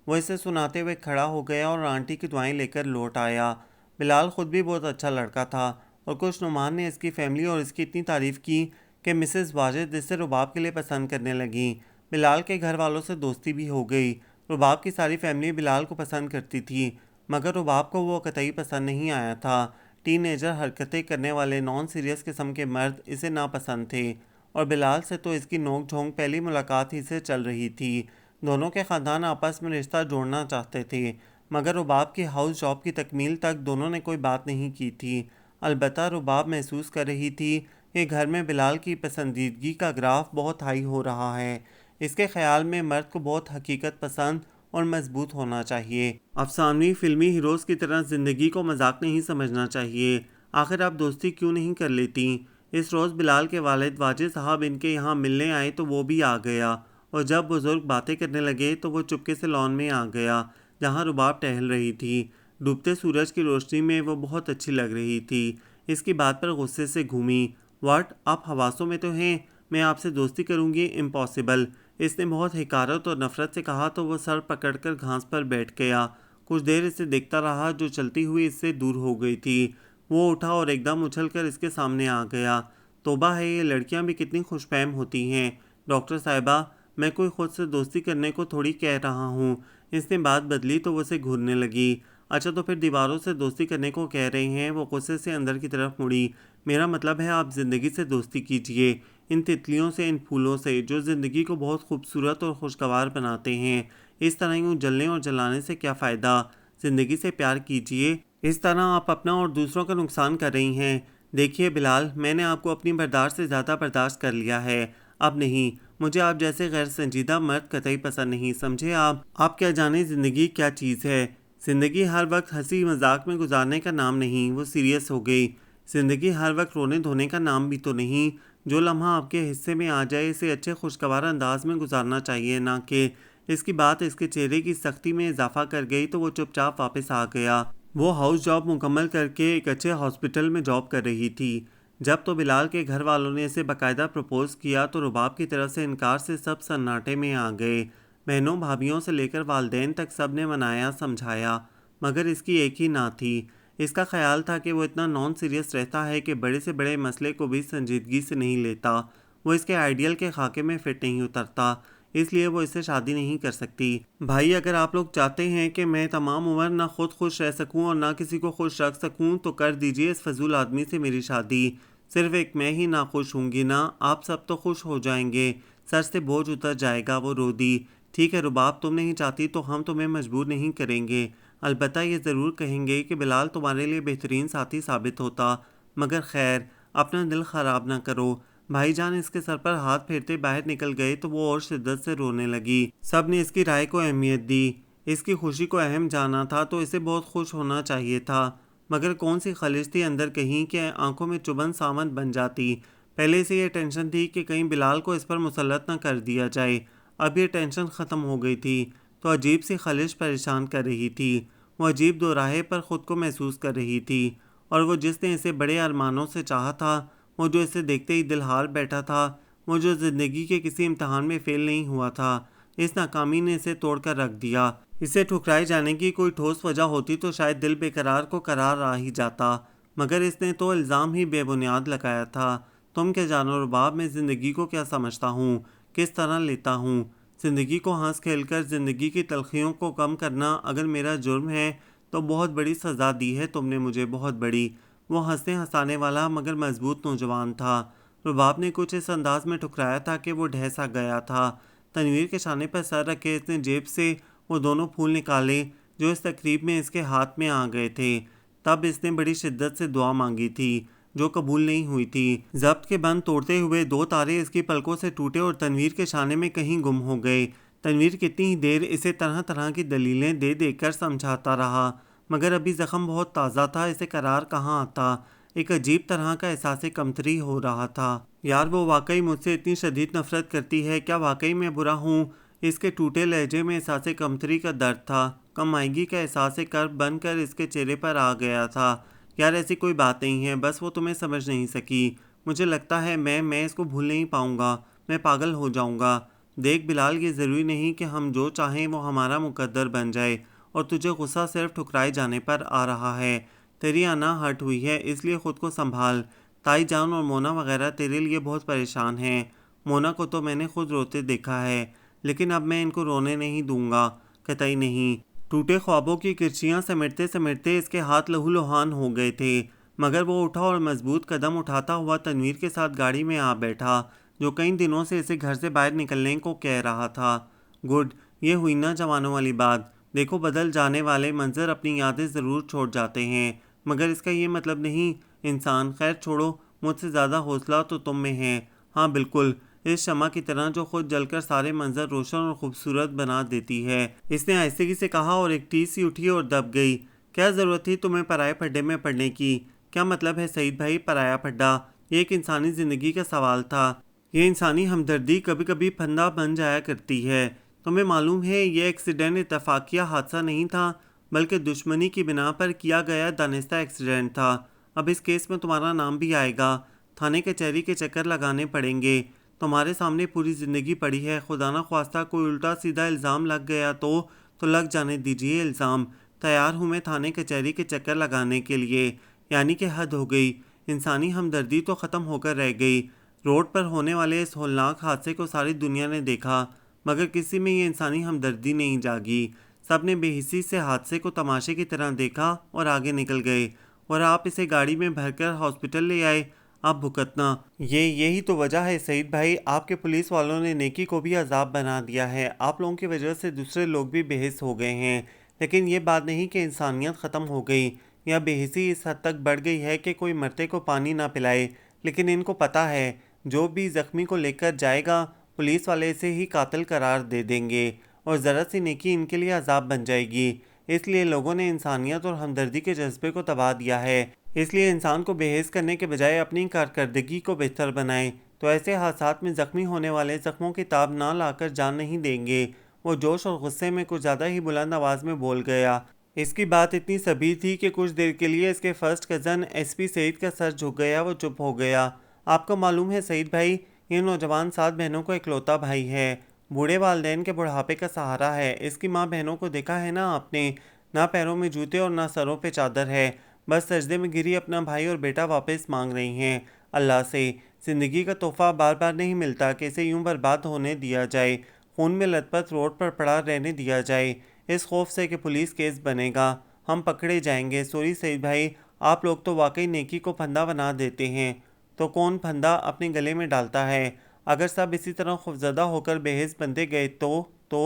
وہ اسے سناتے ہوئے کھڑا ہو گیا اور آنٹی کی دعائیں لے کر لوٹ آیا۔ بلال خود بھی بہت اچھا لڑکا تھا، اور کچھ نعمان نے اس کی فیملی اور اس کی اتنی تعریف کی کہ مسز واجد اسے رباب کے لیے پسند کرنے لگیں۔ بلال کے گھر والوں سے دوستی بھی ہو گئی۔ رباب کی ساری فیملی بلال کو پسند کرتی تھی، مگر رباب کو وہ قطعی پسند نہیں آیا تھا۔ ٹین ایجر حرکتیں کرنے والے نان سیریس قسم کے مرد اسے ناپسند تھے، اور بلال سے تو اس کی نوک جھونک پہلی ملاقات ہی سے چل رہی تھی۔ دونوں کے خاندان آپس میں رشتہ جوڑنا چاہتے تھے، مگر رباب کی ہاؤس جاب کی تکمیل تک دونوں نے کوئی بات نہیں کی تھی۔ البتہ رباب محسوس کر رہی تھی کہ گھر میں بلال کی پسندیدگی کا گراف بہت ہائی ہو رہا ہے۔ اس کے خیال میں مرد کو بہت حقیقت پسند اور مضبوط ہونا چاہیے۔ افسانوی فلمی ہیروز کی طرح زندگی کو مذاق نہیں سمجھنا چاہیے۔ آخر آپ دوستی کیوں نہیں کر لیتی؟ اس روز بلال کے والد واجد صاحب ان کے یہاں ملنے آئے تو وہ بھی آ گیا، اور جب بزرگ باتیں کرنے لگے تو وہ چپکے سے لان میں آ گیا جہاں رباب ٹہل رہی تھی۔ ڈوبتے سورج کی روشنی میں وہ بہت اچھی لگ رہی تھی۔ اس کی بات پر غصے سے گھومی۔ واٹ؟ آپ حواسوں میں تو ہیں؟ میں آپ سے دوستی کروں گی؟ امپاسبل۔ اس نے بہت حقارت اور نفرت سے کہا تو وہ سر پکڑ کر گھاس پر بیٹھ گیا۔ کچھ دیر اسے دیکھتا رہا جو چلتی ہوئی اس سے دور ہو گئی تھی۔ وہ اٹھا اور ایک دم اچھل کر اس کے سامنے آ گیا۔ توبہ ہے، یہ لڑکیاں بھی کتنی خوش فہم ہوتی ہیں۔ ڈاکٹر صاحبہ، میں کوئی خود سے دوستی کرنے کو تھوڑی کہہ رہا ہوں۔ اس نے بات بدلی تو وہ اسے گھورنے لگی۔ اچھا تو پھر دیواروں سے دوستی کرنے کو کہہ رہے ہیں؟ وہ غصے سے اندر کی طرف مڑی۔ میرا مطلب ہے آپ زندگی سے دوستی کیجئے، ان تتلیوں سے، ان پھولوں سے جو زندگی کو بہت خوبصورت اور خوشگوار بناتے ہیں۔ اس طرح یوں جلنے اور جلانے سے کیا فائدہ؟ زندگی سے پیار کیجئے۔ اس طرح آپ اپنا اور دوسروں کا نقصان کر رہی ہیں۔ دیکھیے بلال، میں نے آپ کو اپنی برداشت سے زیادہ برداشت کر لیا ہے، اب نہیں۔ مجھے آپ جیسے غیر سنجیدہ مرد قطعی پسند نہیں، سمجھے آپ کیا جانیں زندگی کیا چیز ہے؟ زندگی ہر وقت ہنسی مذاق میں گزارنے کا نام نہیں۔ وہ سیریس ہو گئی۔ زندگی ہر وقت رونے دھونے کا نام بھی تو نہیں۔ جو لمحہ آپ کے حصے میں آ جائے اسے اچھے خوشگوار انداز میں گزارنا چاہیے، نہ کہ… اس کی بات اس کے چہرے کی سختی میں اضافہ کر گئی تو وہ چپ چاپ واپس آ گیا۔ وہ ہاؤس جاب مکمل کر کے ایک اچھے ہاسپٹل میں جاب کر رہی تھی۔ جب تو بلال کے گھر والوں نے اسے باقاعدہ پرپوز کیا تو رباب کی طرف سے انکار سے سب سناٹے میں آ گئے۔ بہنوں بھابھیوں سے لے کر والدین تک سب نے منایا سمجھایا، مگر اس کی ایک ہی نہ تھی۔ اس کا خیال تھا کہ وہ اتنا نان سیریس رہتا ہے کہ بڑے سے بڑے مسئلے کو بھی سنجیدگی سے نہیں لیتا۔ وہ اس کے آئیڈیل کے خاکے میں فٹ نہیں اترتا، اس لیے وہ اس سے شادی نہیں کر سکتی۔ بھائی، اگر آپ لوگ چاہتے ہیں کہ میں تمام عمر نہ خود خوش رہ سکوں اور نہ کسی کو خوش رکھ سکوں تو کر دیجئے اس فضول آدمی سے میری شادی۔ صرف ایک میں ہی ناخوش ہوں گی نا، آپ سب تو خوش ہو جائیں گے، سر سے بوجھ اتر جائے گا۔ وہ رو دی۔ ٹھیک ہے رباب، تم نہیں چاہتی تو ہم تمہیں مجبور نہیں کریں گے، البتہ یہ ضرور کہیں گے کہ بلال تمہارے لیے بہترین ساتھی ثابت ہوتا، مگر خیر، اپنا دل خراب نہ کرو۔ بھائی جان اس کے سر پر ہاتھ پھیرتے باہر نکل گئے تو وہ اور شدت سے رونے لگی۔ سب نے اس کی رائے کو اہمیت دی، اس کی خوشی کو اہم جانا تھا تو اسے بہت خوش ہونا چاہیے تھا، مگر کون سی خلش تھی اندر کہیں کہ آنکھوں میں چبھن ساون بن جاتی۔ پہلے سے یہ ٹینشن تھی کہ کہیں بلال کو اس پر مسلط نہ کر دیا جائے، اب یہ ٹینشن ختم ہو گئی تھی تو عجیب سی خلش پریشان کر رہی تھی۔ وہ عجیب دوراہے پر خود کو محسوس کر رہی تھی، اور وہ جس نے اسے بڑے ارمانوں سے چاہا تھا، وہ جو اسے دیکھتے ہی دل ہار بیٹھا تھا، وہ جو زندگی کے کسی امتحان میں فیل نہیں ہوا تھا، اس ناکامی نے اسے توڑ کر رکھ دیا۔ اسے ٹھکرائے جانے کی کوئی ٹھوس وجہ ہوتی تو شاید دل بے قرار کو قرار آ ہی جاتا، مگر اس نے تو الزام ہی بے بنیاد لگایا تھا۔ تم کیا جانو رباب، میں زندگی کو کیا سمجھتا ہوں، کس طرح لیتا ہوں۔ زندگی کو ہنس کھیل کر زندگی کی تلخیوں کو کم کرنا اگر میرا جرم ہے تو بہت بڑی سزا دی ہے تم نے مجھے، بہت بڑی۔ وہ ہنسنے ہنسانے والا مگر مضبوط نوجوان تھا۔ رباب نے کچھ اس انداز میں ٹھکرایا تھا کہ وہ ڈھہ سا گیا تھا۔ تنویر کے شانے پر سر رکھے اس نے جیب سے وہ دونوں پھول نکالے جو اس تقریب میں اس کے ہاتھ میں آ گئے تھے۔ تب اس نے بڑی شدت سے دعا مانگی تھی جو قبول نہیں ہوئی تھی۔ ضبط کے بند توڑتے ہوئے 2 تارے اس کی پلکوں سے ٹوٹے اور تنویر کے شانے میں کہیں گم ہو گئے۔ تنویر کتنی ہی دیر اسے طرح طرح کی دلیلیں دے دے کر سمجھاتا رہا، مگر ابھی زخم بہت تازہ تھا، اسے قرار کہاں آتا۔ ایک عجیب طرح کا احساس کمتری ہو رہا تھا۔ یار وہ واقعی مجھ سے اتنی شدید نفرت کرتی ہے، کیا واقعی میں برا ہوں؟ اس کے ٹوٹے لہجے میں احساس کمتری کا درد تھا، کم آئیگی کا احساس کرب بن کر اس کے چہرے پر آ گیا تھا۔ یار ایسی کوئی بات نہیں ہے، بس وہ تمہیں سمجھ نہیں سکی۔ مجھے لگتا ہے میں اس کو بھول نہیں پاؤں گا، میں پاگل ہو جاؤں گا۔ دیکھ بلال، یہ ضروری نہیں کہ ہم جو چاہیں وہ ہمارا مقدر بن جائے، اور تجھے غصہ صرف ٹھکرائے جانے پر آ رہا ہے۔ تیری انا ہرٹ ہوئی ہے، اس لیے خود کو سنبھال۔ تائی جان اور مونا وغیرہ تیرے لیے بہت پریشان ہیں۔ مونا کو تو میں نے خود روتے دیکھا ہے، لیکن اب میں ان کو رونے نہیں دوں گا، قطعی نہیں۔ ٹوٹے خوابوں کی کرچیاں سمیٹتے سمیٹتے اس کے ہاتھ لہو لہان ہو گئے تھے، مگر وہ اٹھا اور مضبوط قدم اٹھاتا ہوا تنویر کے ساتھ گاڑی میں آ بیٹھا، جو کئی دنوں سے اسے گھر سے باہر نکلنے کو کہہ رہا تھا۔ گڈ، یہ ہوئی نا جوانوں والی بات۔ دیکھو، بدل جانے والے منظر اپنی یادیں ضرور چھوڑ جاتے ہیں، مگر اس کا یہ مطلب نہیں انسان۔ خیر چھوڑو، مجھ سے زیادہ حوصلہ تو تم میں ہے۔ ہاں بالکل، اس شمع کی طرح جو خود جل کر سارے منظر روشن اور خوبصورت بنا دیتی ہے، اس نے آہستگی سے کہا، اور ایک ٹیس سی اٹھی اور دب گئی۔ کیا ضرورت تھی تمہیں پرائے پھڈے میں پڑنے کی؟ کیا مطلب ہے سعید بھائی پرایا پھڈا؟ یہ ایک انسانی زندگی کا سوال تھا۔ یہ انسانی ہمدردی کبھی کبھی پھندا بن جایا کرتی ہے۔ تمہیں معلوم ہے یہ ایکسیڈنٹ اتفاقیہ حادثہ نہیں تھا، بلکہ دشمنی کی بنا پر کیا گیا دانستہ ایکسیڈنٹ تھا۔ اب اس کیس میں تمہارا نام بھی آئے گا، تھانے کچہری کے چکر لگانے پڑیں گے۔ تمہارے سامنے پوری زندگی پڑی ہے، خدا نہ خواستہ کوئی الٹا سیدھا الزام لگ گیا تو لگ جانے دیجیے الزام۔ تیار ہوں میں تھانے کچہری کے چکر لگانے کے لیے۔ یعنی کہ حد ہو گئی، انسانی ہمدردی تو ختم ہو کر رہ گئی۔ روڈ پر ہونے والے اس ہولناک حادثے کو ساری دنیا نے دیکھا، مگر کسی میں یہ انسانی ہمدردی نہیں جاگی۔ سب نے بے حسی سے حادثے کو تماشے کی طرح دیکھا اور آگے نکل گئے، اور آپ اسے گاڑی میں بھر کر ہاسپٹل لے آئے، اب بھگتنا۔ یہی تو وجہ ہے سعید بھائی، آپ کے پولیس والوں نے نیکی کو بھی عذاب بنا دیا ہے۔ آپ لوگوں کی وجہ سے دوسرے لوگ بھی بے حس ہو گئے ہیں، لیکن یہ بات نہیں کہ انسانیت ختم ہو گئی یا بے حسی اس حد تک بڑھ گئی ہے کہ کوئی مرتے کو پانی نہ پلائے۔ لیکن ان کو پتہ ہے جو بھی زخمی کو لے کر جائے گا پولیس والے اسے ہی قاتل قرار دے دیں گے، اور ذرا سی نیکی ان کے لیے عذاب بن جائے گی۔ اس لیے لوگوں نے انسانیت اور ہمدردی کے جذبے کو دبا دیا ہے۔ اس لیے انسان کو بے حس کرنے کے بجائے اپنی کارکردگی کو بہتر بنائیں، تو ایسے حادثات میں زخمی ہونے والے زخموں کی تاب نہ لا کر جان نہیں دیں گے۔ وہ جوش اور غصے میں کچھ زیادہ ہی بلند آواز میں بول گیا۔ اس کی بات اتنی سبھی تھی کہ کچھ دیر کے لیے اس کے فرسٹ کزن ایس پی سعید کا سر جھک گیا، وہ چپ ہو گیا۔ آپ کو معلوم ہے سعید بھائی، یہ نوجوان 7 بہنوں کا اکلوتا بھائی ہے، بوڑھے والدین کے بڑھاپے کا سہارا ہے۔ اس کی ماں بہنوں کو دیکھا ہے نا آپ نے، نہ پیروں میں جوتے اور نہ سروں پہ چادر ہے، بس سجدے میں گری اپنا بھائی اور بیٹا واپس مانگ رہی ہیں اللہ سے۔ زندگی کا تحفہ بار بار نہیں ملتا کہ اسے یوں برباد ہونے دیا جائے، خون میں لت پت روڈ پر پڑا رہنے دیا جائے، اس خوف سے کہ پولیس کیس بنے گا، ہم پکڑے جائیں گے۔ سوری سعید بھائی، آپ لوگ تو واقعی نیکی کو پھندا بنا دیتے ہیں۔ تو کون پھندا اپنے گلے میں ڈالتا ہے؟ اگر سب اسی طرح خوفزدہ ہو کر بے حس بنتے گئے تو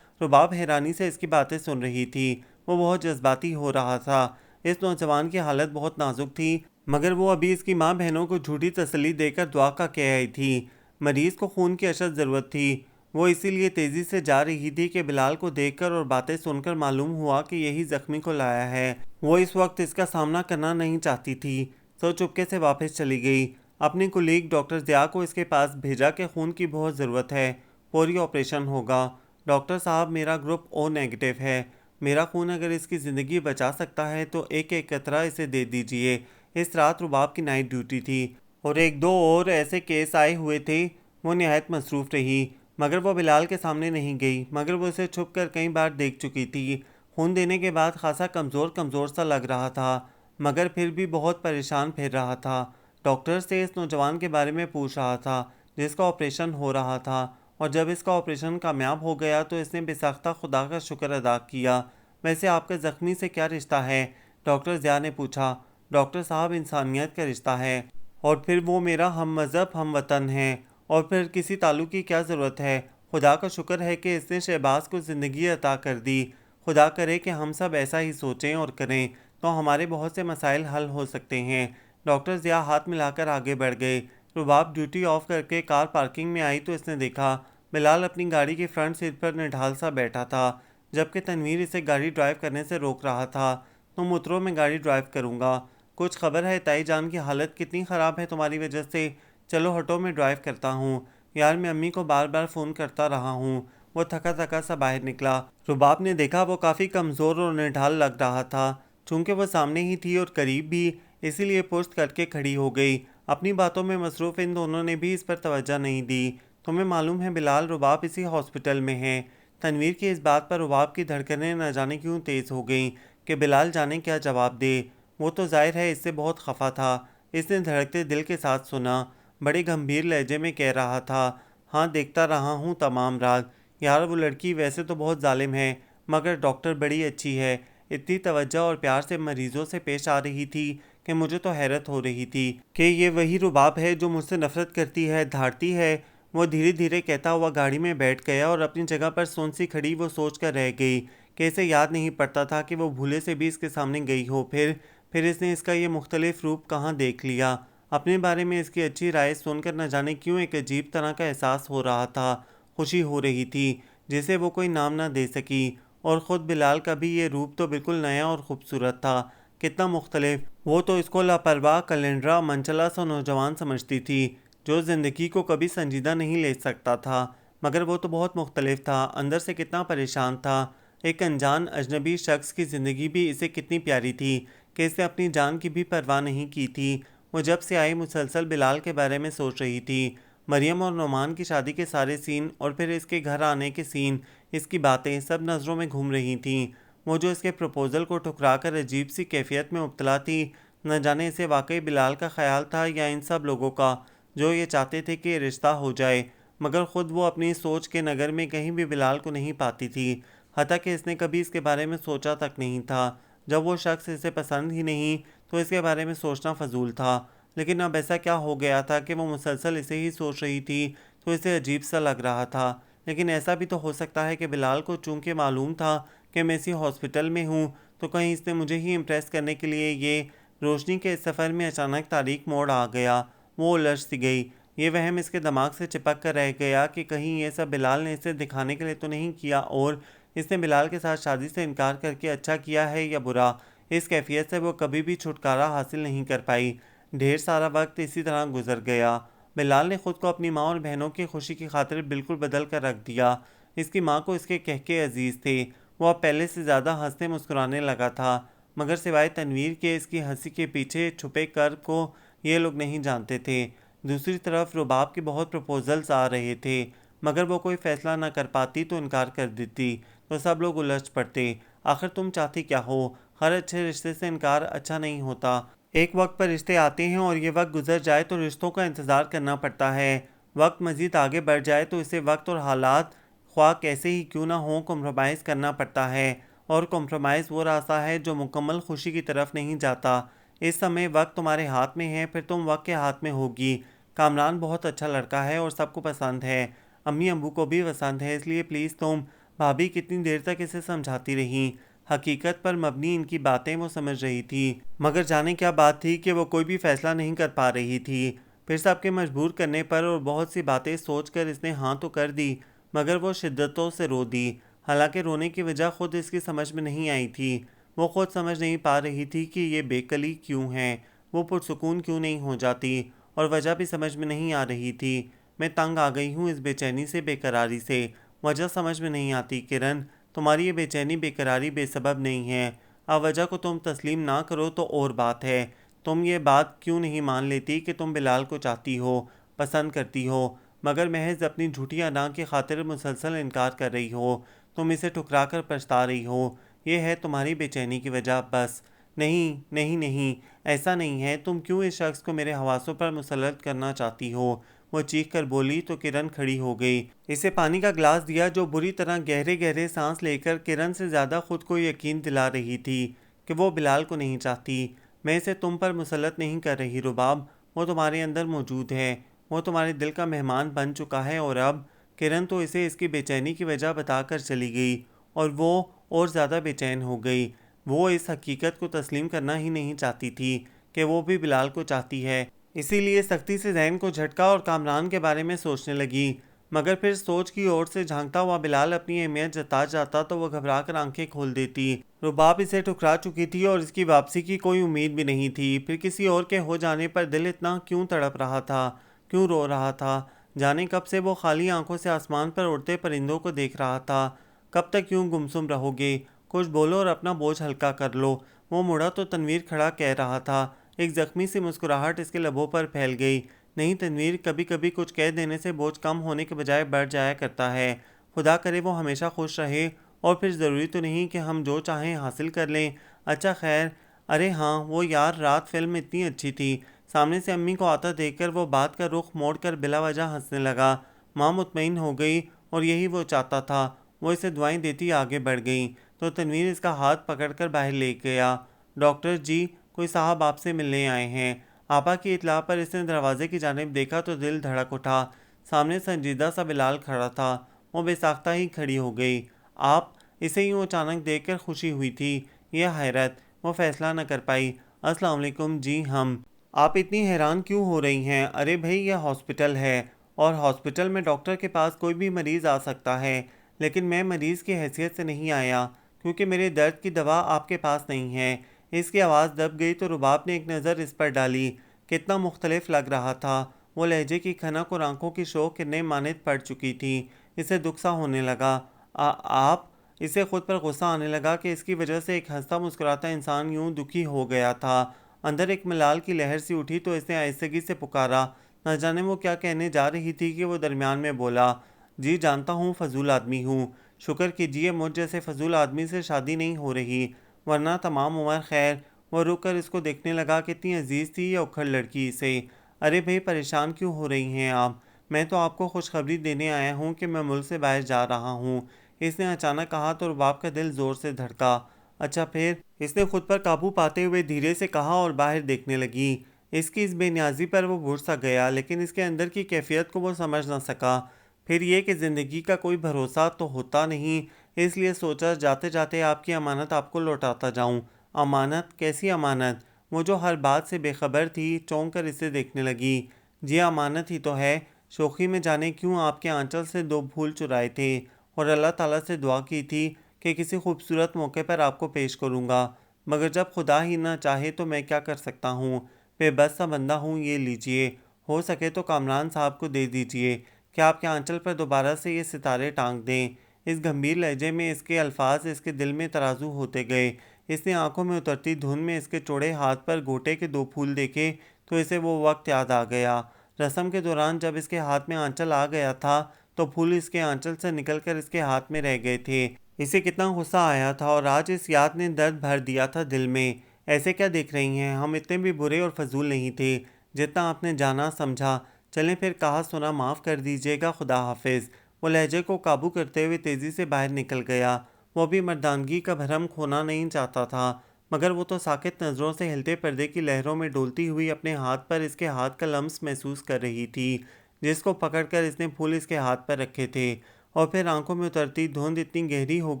رباب حیرانی سے اس کی باتیں سن رہی تھی۔ وہ بہت جذباتی ہو رہا تھا۔ اس نوجوان کی حالت بہت نازک تھی، مگر وہ ابھی اس کی ماں بہنوں کو جھوٹی تسلی دے کر دعا کا کہہ آئی تھی۔ مریض کو خون کی اشد ضرورت تھی، وہ اسی لیے تیزی سے جا رہی تھی کہ بلال کو دیکھ کر اور باتیں سن کر معلوم ہوا کہ یہی زخمی کو لایا ہے۔ وہ اس وقت اس کا سامنا کرنا نہیں چاہتی تھی، تو چپکے سے واپس چلی گئی۔ اپنے کولیگ ڈاکٹر ضیاء کو اس کے پاس بھیجا کہ خون کی بہت ضرورت ہے، فوری آپریشن ہوگا۔ ڈاکٹر صاحب، میرا گروپ او نیگیٹو ہے، میرا خون اگر اس کی زندگی بچا سکتا ہے تو ایک ایک قطرہ اسے دے دیجئے۔ اس رات رباب کی نائٹ ڈیوٹی تھی اور ایک دو اور ایسے کیس آئے ہوئے تھے، وہ نہایت مصروف رہی، مگر وہ بلال کے سامنے نہیں گئی، مگر وہ اسے چھپ کر کئی بار دیکھ چکی تھی۔ خون دینے کے بعد خاصا کمزور سا لگ رہا تھا، مگر پھر بھی بہت پریشان پھر رہا تھا۔ ڈاکٹر سے اس نوجوان کے بارے میں پوچھ رہا تھا جس کا آپریشن ہو رہا تھا، اور جب اس کا آپریشن کامیاب ہو گیا تو اس نے بے ساختہ خدا کا شکر ادا کیا۔ ویسے آپ کا زخمی سے کیا رشتہ ہے؟ ڈاکٹر ضیاء نے پوچھا۔ ڈاکٹر صاحب، انسانیت کا رشتہ ہے، اور پھر وہ میرا ہم مذہب ہم وطن ہے، اور پھر کسی تعلق کی کیا ضرورت ہے؟ خدا کا شکر ہے کہ اس نے شہباز کو زندگی عطا کر دی۔ خدا کرے کہ ہم سب ایسا ہی سوچیں اور کریں تو ہمارے بہت سے مسائل حل ہو سکتے ہیں۔ ڈاکٹر ضیاء ہاتھ ملا کر آگے بڑھ گئے۔ رباب ڈیوٹی آف کر کے کار پارکنگ میں آئی تو اس نے دیکھا بلال اپنی گاڑی کی فرنٹ سیٹ پر نڈھال سا بیٹھا تھا، جبکہ تنویر اسے گاڑی ڈرائیو کرنے سے روک رہا تھا۔ تم اترو، میں گاڑی ڈرائیو کروں گا۔ کچھ خبر ہے تائی جان کی حالت کتنی خراب ہے تمہاری وجہ سے؟ چلو ہٹو، میں ڈرائیو کرتا ہوں۔ یار، میں امی کو بار بار فون کرتا رہا ہوں۔ وہ تھکا سا باہر نکلا۔ رباب نے دیکھا وہ کافی کمزور اور نڈھال لگ رہا تھا، چونکہ وہ سامنے ہی تھی اور قریب بھی، اسی لیے پشت کر کے کھڑی ہو گئی۔ اپنی باتوں میں مصروف ان دونوں نے بھی اس پر توجہ نہیں دی۔ تمہیں معلوم ہے بلال، رباب اسی ہاسپٹل میں ہے۔ تنویر کی اس بات پر رباب کی دھڑکنیں نہ جانے کیوں تیز ہو گئیں کہ بلال جانے کیا جواب دے۔ وہ تو ظاہر ہے اس سے بہت خفا تھا۔ اس نے دھڑکتے دل کے ساتھ سنا، بڑے گمبھیر لہجے میں کہہ رہا تھا، ہاں دیکھتا رہا ہوں تمام رات۔ یار، وہ لڑکی ویسے تو بہت ظالم ہے، مگر ڈاکٹر بڑی اچھی ہے۔ اتنی توجہ اور پیار سے مریضوں سے پیش آ رہی تھی کہ مجھے تو حیرت ہو رہی تھی کہ یہ وہی رباب ہے جو مجھ سے نفرت کرتی ہے، دھاڑتی ہے۔ وہ دھیرے دھیرے کہتا ہوا گاڑی میں بیٹھ گیا اور اپنی جگہ پر سون سی کھڑی وہ سوچ کر رہ گئی کہ اسے یاد نہیں پڑتا تھا کہ وہ بھولے سے بھی اس کے سامنے گئی ہو۔ پھر اس نے اس کا یہ مختلف روپ کہاں دیکھ لیا۔ اپنے بارے میں اس کی اچھی رائے سن کر نہ جانے کیوں ایک عجیب طرح کا احساس ہو رہا تھا، خوشی ہو رہی تھی جسے وہ کوئی نام نہ دے سکی۔ اور خود بلال کا بھی یہ روپ تو بالکل نیا اور خوبصورت تھا، کتنا مختلف۔ وہ تو اس کو لاپرواہ، کلنڈرا، منچلا سا نوجوان سمجھتی تھی جو زندگی کو کبھی سنجیدہ نہیں لے سکتا تھا، مگر وہ تو بہت مختلف تھا، اندر سے کتنا پریشان تھا۔ ایک انجان اجنبی شخص کی زندگی بھی اسے کتنی پیاری تھی کہ اس نے اپنی جان کی بھی پرواہ نہیں کی تھی۔ وہ جب سے آئی مسلسل بلال کے بارے میں سوچ رہی تھی، مریم اور نعمان کی شادی کے سارے سین، اور پھر اس کے گھر آنے کے سین، اس کی باتیں سب نظروں میں گھوم رہی تھیں۔ وہ جو اس کے پروپوزل کو ٹھکرا کر عجیب سی کیفیت میں مبتلا تھی، نہ جانے اسے واقعی بلال کا خیال تھا یا ان سب لوگوں کا جو یہ چاہتے تھے کہ یہ رشتہ ہو جائے، مگر خود وہ اپنی سوچ کے نگر میں کہیں بھی بلال کو نہیں پاتی تھی، حتیٰ کہ اس نے کبھی اس کے بارے میں سوچا تک نہیں تھا۔ جب وہ شخص اسے پسند ہی نہیں تو اس کے بارے میں سوچنا فضول تھا، لیکن اب ایسا کیا ہو گیا تھا کہ وہ مسلسل اسے ہی سوچ رہی تھی تو اسے عجیب سا لگ رہا تھا۔ لیکن ایسا بھی تو ہو سکتا ہے کہ بلال کو چونکہ معلوم تھا کہ میں اسی ہاسپٹل میں ہوں تو کہیں اس نے مجھے ہی امپریس کرنے کے لیے یہ روشنی کے اس سفر میں اچانک تاریک موڑ آ گیا۔ وہ الجھ سی گئی، یہ وہم اس کے دماغ سے چپک کر رہ گیا کہ کہیں یہ سب بلال نے اسے دکھانے کے لیے تو نہیں کیا، اور اس نے بلال کے ساتھ شادی سے انکار کر کے اچھا کیا ہے یا برا۔ اس کیفیت سے وہ کبھی بھی چھٹکارا حاصل نہیں کر پائی۔ ڈھیر سارا وقت اسی طرح گزر گیا۔ بلال نے خود کو اپنی ماں اور بہنوں کی خوشی کی خاطر بالکل بدل کر رکھ دیا۔ اس کی ماں کو اس کے کہکے عزیز تھے، وہ اب پہلے سے زیادہ ہنسنے مسکرانے لگا تھا، مگر سوائے تنویر کے اس کی ہنسی کے پیچھے چھپے کرب کو یہ لوگ نہیں جانتے تھے۔ دوسری طرف رباب کے بہت پروپوزلز آ رہے تھے، مگر وہ کوئی فیصلہ نہ کر پاتی تو انکار کر دیتی تو سب لوگ الجھ پڑتے۔ آخر تم چاہتی کیا ہو؟ ہر اچھے رشتے سے انکار اچھا نہیں ہوتا۔ ایک وقت پر رشتے آتے ہیں اور یہ وقت گزر جائے تو رشتوں کا انتظار کرنا پڑتا ہے۔ وقت مزید آگے بڑھ جائے تو اسے وقت اور حالات خواہ کیسے ہی کیوں نہ ہوں کمپرومائز کرنا پڑتا ہے، اور کمپرومائز وہ راستہ ہے جو مکمل خوشی کی طرف نہیں جاتا۔ اس سمے وقت تمہارے ہاتھ میں ہے، پھر تم وقت کے ہاتھ میں ہوگی۔ کامران بہت اچھا لڑکا ہے اور سب کو پسند ہے، امی ابو کو بھی پسند ہے، اس لیے پلیز تم۔ بھابھی کتنی دیر تک اسے سمجھاتی رہیں، حقیقت پر مبنی ان کی باتیں وہ سمجھ رہی تھی، مگر جانے کیا بات تھی کہ وہ کوئی بھی فیصلہ نہیں کر پا رہی تھی۔ پھر سب کے مجبور کرنے پر اور بہت سی باتیں سوچ کر اس نے ہاں تو کر دی، مگر وہ شدتوں سے رو دی۔ حالانکہ رونے کی وجہ خود اس کی سمجھ میں نہیں آئی تھی۔ وہ خود سمجھ نہیں پا رہی تھی کہ یہ بے کلی کیوں ہے، وہ پرسکون کیوں نہیں ہو جاتی، اور وجہ بھی سمجھ میں نہیں آ رہی تھی۔ میں تنگ آ گئی ہوں اس بے چینی سے، بے قراری سے۔ وجہ سمجھ میں نہیں آتی کرن، تمہاری یہ بے چینی بے قراری بے سبب نہیں ہے۔ اب وجہ کو تم تسلیم نہ کرو تو اور بات ہے۔ تم یہ بات کیوں نہیں مان لیتی کہ تم بلال کو چاہتی ہو، پسند کرتی ہو، مگر محض اپنی جھوٹی انا کی خاطر مسلسل انکار کر رہی ہو، تم اسے ٹھکرا کر پچھتا رہی ہو۔ یہ ہے تمہاری بے چینی کی وجہ بس۔ نہیں نہیں نہیں، ایسا نہیں ہے۔ تم کیوں اس شخص کو میرے حواسوں پر مسلط کرنا چاہتی ہو؟ وہ چیخ کر بولی تو کرن کھڑی ہو گئی۔ اسے پانی کا گلاس دیا جو بری طرح گہرے گہرے سانس لے کر کرن سے زیادہ خود کو یقین دلا رہی تھی کہ وہ بلال کو نہیں چاہتی۔ میں اسے تم پر مسلط نہیں کر رہی رباب، وہ تمہارے اندر موجود ہے، وہ تمہارے دل کا مہمان بن چکا ہے۔ اور اب کرن تو اسے اس کی بے چینی کی وجہ بتا کر چلی گئی، اور وہ اور زیادہ بے چین ہو گئی۔ وہ اس حقیقت کو تسلیم کرنا ہی نہیں چاہتی تھی کہ وہ بھی بلال کو چاہتی ہے، اسی لیے سختی سے ذہن کو جھٹکا اور کامران کے بارے میں سوچنے لگی۔ مگر پھر سوچ کی اور سے جھانکتا ہوا بلال اپنی اہمیت جتا جاتا تو وہ گھبرا کر آنکھیں کھول دیتی۔ رباب اسے ٹھکرا چکی تھی اور اس کی واپسی کی کوئی امید بھی نہیں تھی۔ پھر کسی اور کے ہو جانے پر دل اتنا کیوں تڑپ رہا تھا، کیوں رو رہا تھا؟ جانے کب سے وہ خالی آنکھوں سے آسمان پر اڑتے پرندوں کو دیکھ رہا تھا۔ کب تک یوں گمسم رہو گے؟ کچھ بولو اور اپنا بوجھ ہلکا کر لو۔ وہ مڑا تو تنویر کھڑا کہہ رہا تھا۔ ایک زخمی سی مسکراہٹ اس کے لبوں پر پھیل گئی۔ نہیں تنویر، کبھی کبھی کچھ کہہ دینے سے بوجھ کم ہونے کے بجائے بڑھ جایا کرتا ہے۔ خدا کرے وہ ہمیشہ خوش رہے، اور پھر ضروری تو نہیں کہ ہم جو چاہیں حاصل کر لیں۔ اچھا خیر، ارے ہاں وہ یار، رات فلم اتنی اچھی تھی۔ سامنے سے امی کو آتا دیکھ کر وہ بات کا رخ موڑ کر بلا وجہ ہنسنے لگا۔ ماں مطمئن ہو گئی، اور یہی وہ چاہتا تھا۔ وہ اسے دعائیں دیتی آگے بڑھ گئیں تو تنویر اس کا ہاتھ پکڑ کر باہر لے گیا۔ ڈاکٹر جی، کوئی صاحب آپ سے ملنے آئے ہیں۔ آپا کی اطلاع پر اس نے دروازے کی جانب دیکھا تو دل دھڑک اٹھا۔ سامنے سنجیدہ سا بلال کھڑا تھا۔ وہ بے ساختہ ہی کھڑی ہو گئی۔ آپ؟ اسے یوں اچانک دیکھ کر خوشی ہوئی تھی، یہ حیرت۔ وہ فیصلہ نہ کر پائی۔ السلام علیکم جی ہم۔ آپ اتنی حیران کیوں ہو رہی ہیں؟ ارے بھائی، یہ ہاسپٹل ہے، اور ہاسپٹل میں ڈاکٹر کے پاس کوئی بھی مریض آ سکتا ہے، لیکن میں مریض کی حیثیت سے نہیں آیا، کیونکہ میرے درد کی دوا آپ کے پاس نہیں ہے۔ اس کی آواز دب گئی تو رباب نے ایک نظر اس پر ڈالی۔ کتنا مختلف لگ رہا تھا۔ وہ لہجے کی کھنک اور آنکھوں کی شوق کرنے مانند پڑ چکی تھی۔ اسے دکھ سا ہونے لگا۔ آپ؟ اسے خود پر غصہ آنے لگا کہ اس کی وجہ سے ایک ہنستا مسکراتا انسان یوں دکھی ہو گیا تھا۔ اندر ایک ملال کی لہر سی اٹھی تو اس نے آہستگی سے پکارا۔ نہ جانے وہ کیا کہنے جا رہی تھی کہ وہ درمیان میں بولا، جی جانتا ہوں فضول آدمی ہوں، شکر کیجئے مجھ جیسے فضول آدمی سے شادی نہیں ہو رہی، ورنہ تمام عمر خیر۔ وہ رک کر اس کو دیکھنے لگا، کتنی عزیز تھی یہ اکھڑ لڑکی اسے۔ ارے بھائی، پریشان کیوں ہو رہی ہیں آپ؟ میں تو آپ کو خوشخبری دینے آیا ہوں کہ میں ملک سے باہر جا رہا ہوں، اس نے اچانک کہا تو رباب کا دل زور سے دھڑکا۔ اچھا پھر؟ اس نے خود پر قابو پاتے ہوئے دھیرے سے کہا اور باہر دیکھنے لگی۔ اس کی اس بے نیازی پر وہ بھڑ سا گیا، لیکن اس کے اندر کی کیفیت کو وہ سمجھ نہ سکا۔ پھر یہ کہ زندگی کا کوئی بھروسہ تو ہوتا نہیں، اس لیے سوچا جاتے جاتے آپ کی امانت آپ کو لوٹاتا جاؤں۔ امانت؟ کیسی امانت؟ وہ جو ہر بات سے بے خبر تھی چونک کر اسے دیکھنے لگی۔ جی امانت ہی تو ہے۔ شوخی میں جانے کیوں آپ کے آنچل سے 2 پھول چرائے تھے، اور اللہ تعالیٰ سے دعا کی تھی کہ کسی خوبصورت موقع پر آپ کو پیش کروں گا، مگر جب خدا ہی نہ چاہے تو میں کیا کر سکتا ہوں؟ بے بس سا بندہ ہوں، یہ لیجئے، ہو سکے تو کامران صاحب کو دے دیجئے کہ آپ کے آنچل پر دوبارہ سے یہ ستارے ٹانگ دیں۔ اس گمبھیر لہجے میں اس کے الفاظ اس کے دل میں ترازو ہوتے گئے۔ اس نے آنکھوں میں اترتی دھند میں اس کے چوڑے ہاتھ پر گھوٹے کے 2 پھول دیکھے تو اسے وہ وقت یاد آ گیا۔ رسم کے دوران جب اس کے ہاتھ میں آنچل آ گیا تھا تو پھول اس کے آنچل سے نکل کر اس کے ہاتھ میں رہ گئے تھے۔ اسے کتنا غصہ آیا تھا، اور آج اس یاد نے درد بھر دیا تھا دل میں۔ ایسے کیا دیکھ رہی ہیں؟ ہم اتنے بھی برے اور فضول نہیں تھے جتنا آپ نے جانا سمجھا۔ چلیں پھر، کہا سنا معاف کر دیجیے گا، خدا حافظ۔ وہ لہجے کو قابو کرتے ہوئے تیزی سے باہر نکل گیا۔ وہ بھی مردانگی کا بھرم کھونا نہیں چاہتا تھا، مگر وہ تو ساکت نظروں سے ہلتے پردے کی لہروں میں ڈولتی ہوئی اپنے ہاتھ پر اس کے ہاتھ کا لمس محسوس کر رہی تھی، جس کو پکڑ کر اس نے پھول اس کے ہاتھ پر رکھے تھے۔ اور پھر آنکھوں میں اترتی دھند اتنی گہری ہو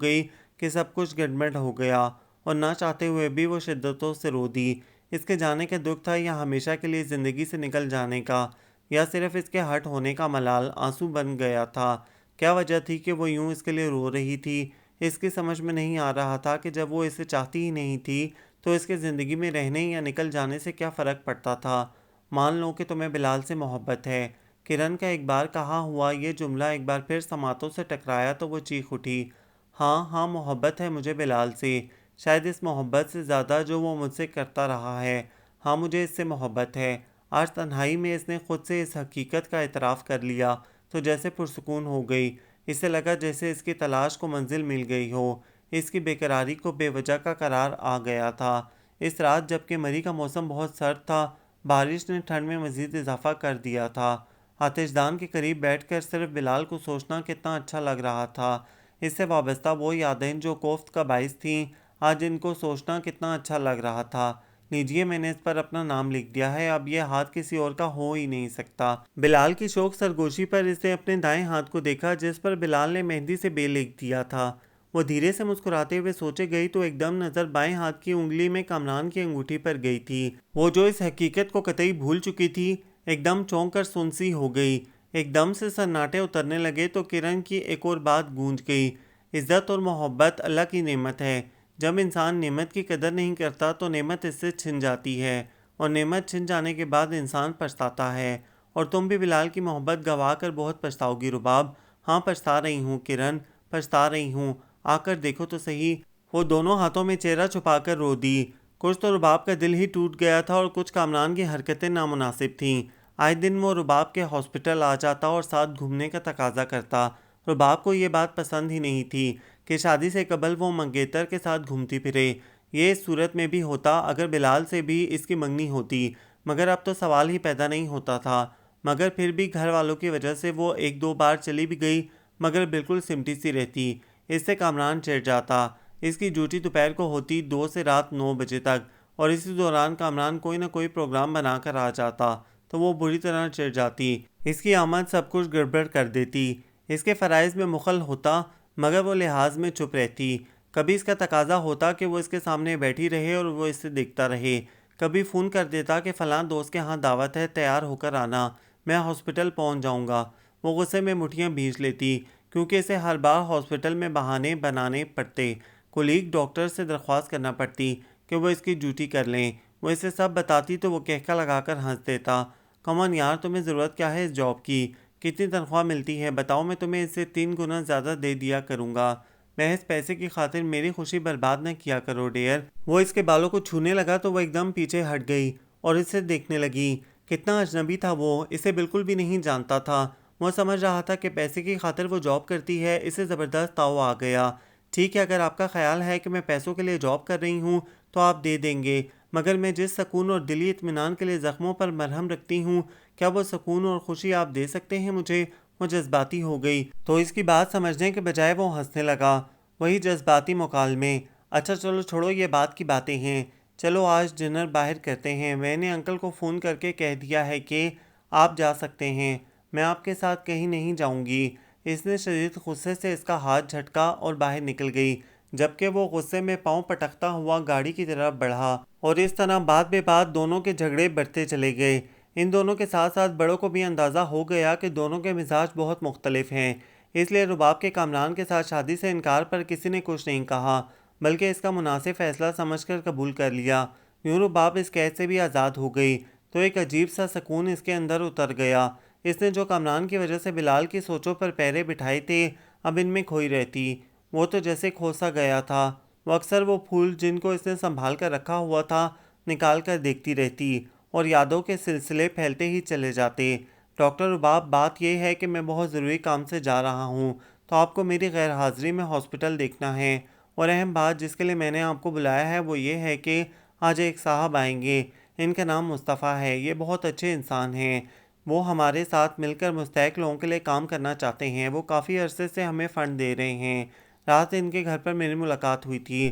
گئی کہ سب کچھ گڑبڑ ہو گیا اور نہ چاہتے ہوئے بھی وہ شدتوں سے رو دی۔ اس کے جانے کا دکھ تھا یا ہمیشہ کے لیے زندگی سے نکل جانے کا، یا صرف اس کے ہٹ ہونے کا ملال آنسو بن گیا تھا؟ کیا وجہ تھی کہ وہ یوں اس کے لیے رو رہی تھی؟ اس کی سمجھ میں نہیں آ رہا تھا کہ جب وہ اسے چاہتی ہی نہیں تھی تو اس کے زندگی میں رہنے یا نکل جانے سے کیا فرق پڑتا تھا۔ مان لو کہ تمہیں بلال سے محبت ہے۔ کرن کا ایک بار کہا ہوا یہ جملہ ایک بار پھر سماعتوں سے ٹکرایا تو وہ چیخ اٹھی، ہاں ہاں محبت ہے مجھے بلال سے، شاید اس محبت سے زیادہ جو وہ مجھ سے کرتا رہا ہے۔ ہاں مجھے اس سے محبت ہے۔ آج تنہائی میں اس نے خود سے اس حقیقت کا اعتراف کر لیا تو جیسے پرسکون ہو گئی۔ اسے لگا جیسے اس کی تلاش کو منزل مل گئی ہو، اس کی بے قراری کو بے وجہ کا قرار آ گیا تھا۔ اس رات جبکہ مری کا موسم بہت سرد تھا، بارش نے ٹھنڈ میں مزید اضافہ کر دیا تھا۔ آتش دان کے قریب بیٹھ کر صرف بلال کو سوچنا کتنا اچھا لگ رہا تھا۔ اس سے وابستہ وہ یادیں جو کوفت کا باعث تھیں، آج ان کو سوچنا کتنا اچھا لگ رہا تھا۔ لیجیے میں نے اس پر اپنا نام لکھ دیا ہے، اب یہ ہاتھ کسی اور کا ہو ہی نہیں سکتا۔ بلال کی شوق سرگوشی پر اس نے اپنے دائیں ہاتھ کو دیکھا جس پر بلال نے مہندی سے بے لکھ دیا تھا۔ وہ دھیرے سے مسکراتے ہوئے سوچے گئی تو ایک دم نظر بائیں ہاتھ کی انگلی میں کامران کی انگوٹھی پر گئی تھی۔ وہ جو اس حقیقت کو قطعی بھول چکی تھی، ایک دم چونک کر سنسی ہو گئی۔ ایک دم سے سناٹے اترنے لگے تو کرن کی ایک اور بات گونج گئی، عزت اور محبت اللہ کی نعمت ہے۔ جب انسان نعمت کی قدر نہیں کرتا تو نعمت اس سے چھن جاتی ہے، اور نعمت چھن جانے کے بعد انسان پچھتاتا ہے۔ اور تم بھی بلال کی محبت گوا کر بہت پچھتاؤ گی رباب۔ ہاں پچھتا رہی ہوں کرن، پچھتا رہی ہوں، آ کر دیکھو تو صحیح۔ وہ دونوں ہاتھوں میں چہرہ چھپا کر رو دی۔ کچھ تو رباب کا دل ہی ٹوٹ گیا تھا اور کچھ کامران کی حرکتیں نامناسب تھیں۔ آئے دن وہ رباب کے ہاسپٹل آ جاتا اور ساتھ گھومنے کا تقاضا کرتا۔ رباب کو یہ بات پسند ہی نہیں تھی کہ شادی سے قبل وہ منگیتر کے ساتھ گھومتی پھرے۔ یہ اس صورت میں بھی ہوتا اگر بلال سے بھی اس کی منگنی ہوتی، مگر اب تو سوال ہی پیدا نہیں ہوتا تھا۔ مگر پھر بھی گھر والوں کی وجہ سے وہ ایک دو بار چلی بھی گئی، مگر بالکل سمٹی سی رہتی۔ اس سے کامران چڑھ جاتا۔ اس کی ڈیوٹی دوپہر کو ہوتی 2 سے رات 9 بجے تک، اور اسی دوران کامران کوئی نہ کوئی پروگرام بنا کر آ جاتا تو وہ بری طرح چڑھ جاتی۔ اس کی آمد سب کچھ گڑبڑ کر دیتی۔ اس کے فرائض میں مخل ہوتا، مگر وہ لحاظ میں چپ رہتی۔ کبھی اس کا تقاضا ہوتا کہ وہ اس کے سامنے بیٹھی رہے اور وہ اس سے دیکھتا رہے۔ کبھی فون کر دیتا کہ فلاں دوست کے ہاں دعوت ہے، تیار ہو کر آنا، میں ہاسپٹل پہنچ جاؤں گا۔ وہ غصے میں مٹھیاں بھینچ لیتی کیونکہ اسے ہر بار ہاسپٹل میں بہانے بنانے پڑتے۔ کولیگ ڈاکٹر سے درخواست کرنا پڑتی کہ وہ اس کی ڈیوٹی کر لیں۔ وہ اسے سب بتاتی تو وہ کہکا لگا کر ہنس دیتا، کمان یار تمہیں ضرورت کیا ہے اس جاب کی؟ کتنی تنخواہ ملتی ہے بتاؤ، میں تمہیں اس سے 3 گنا زیادہ دے دیا کروں گا۔ محض پیسے کی خاطر میری خوشی برباد نہ کیا کرو ڈیئر۔ وہ اس کے بالوں کو چھونے لگا تو وہ ایک دم پیچھے ہٹ گئی اور اسے دیکھنے لگی۔ کتنا اجنبی تھا وہ، اسے بالکل بھی نہیں جانتا تھا۔ وہ سمجھ رہا تھا کہ پیسے کی خاطر وہ جاب کرتی ہے۔ اسے زبردست تاؤ آ گیا۔ ٹھیک ہے، اگر آپ کا خیال ہے کہ میں پیسوں کے لیے جاب کر رہی ہوں تو آپ دے دیں گے، مگر میں جس سکون اور دلی اطمینان کے لیے زخموں پر مرہم رکھتی ہوں، کیا وہ سکون اور خوشی آپ دے سکتے ہیں مجھے؟ وہ جذباتی ہو گئی تو اس کی بات سمجھنے کے بجائے وہ ہنسنے لگا۔ وہی جذباتی مکالمے، اچھا چلو چھوڑو یہ بات کی باتیں ہیں، چلو آج ڈنر باہر کرتے ہیں۔ میں نے انکل کو فون کر کے کہہ دیا ہے کہ آپ جا سکتے ہیں، میں آپ کے ساتھ کہیں نہیں جاؤں گی۔ اس نے شدید غصے سے اس کا ہاتھ جھٹکا اور باہر نکل گئی، جبکہ وہ غصے میں پاؤں پٹکتا ہوا گاڑی کی طرف بڑھا، اور اس طرح بات بے بات دونوں کے جھگڑے بڑھتے چلے گئے۔ ان دونوں کے ساتھ ساتھ بڑوں کو بھی اندازہ ہو گیا کہ دونوں کے مزاج بہت مختلف ہیں، اس لیے رباب کے کامران کے ساتھ شادی سے انکار پر کسی نے کچھ نہیں کہا، بلکہ اس کا مناسب فیصلہ سمجھ کر قبول کر لیا۔ یوں رباب اس قید سے بھی آزاد ہو گئی تو ایک عجیب سا سکون اس کے اندر اتر گیا۔ اس نے جو کامران کی وجہ سے بلال کی سوچوں پر پہرے بٹھائے تھے اب ان میں کھوئی رہتی۔ وہ تو جیسے کھوسا گیا تھا۔ وہ اکثر وہ پھول جن کو اس نے سنبھال کر رکھا ہوا تھا نکال کر دیکھتی رہتی، اور یادوں کے سلسلے پھیلتے ہی چلے جاتے۔ ڈاکٹر رباب، بات یہ ہے کہ میں بہت ضروری کام سے جا رہا ہوں تو آپ کو میری غیر حاضری میں ہاسپٹل دیکھنا ہے، اور اہم بات جس کے لیے میں نے آپ کو بلایا ہے وہ یہ ہے کہ آج ایک صاحب آئیں گے، ان کا نام مصطفیٰ ہے۔ یہ بہت اچھے انسان ہیں، وہ ہمارے ساتھ مل کر مستحق لوگوں کے لیے کام کرنا چاہتے ہیں۔ وہ کافی عرصے سے ہمیں فنڈ دے رہے ہیں۔ رات ان کے گھر پر میری ملاقات ہوئی تھی۔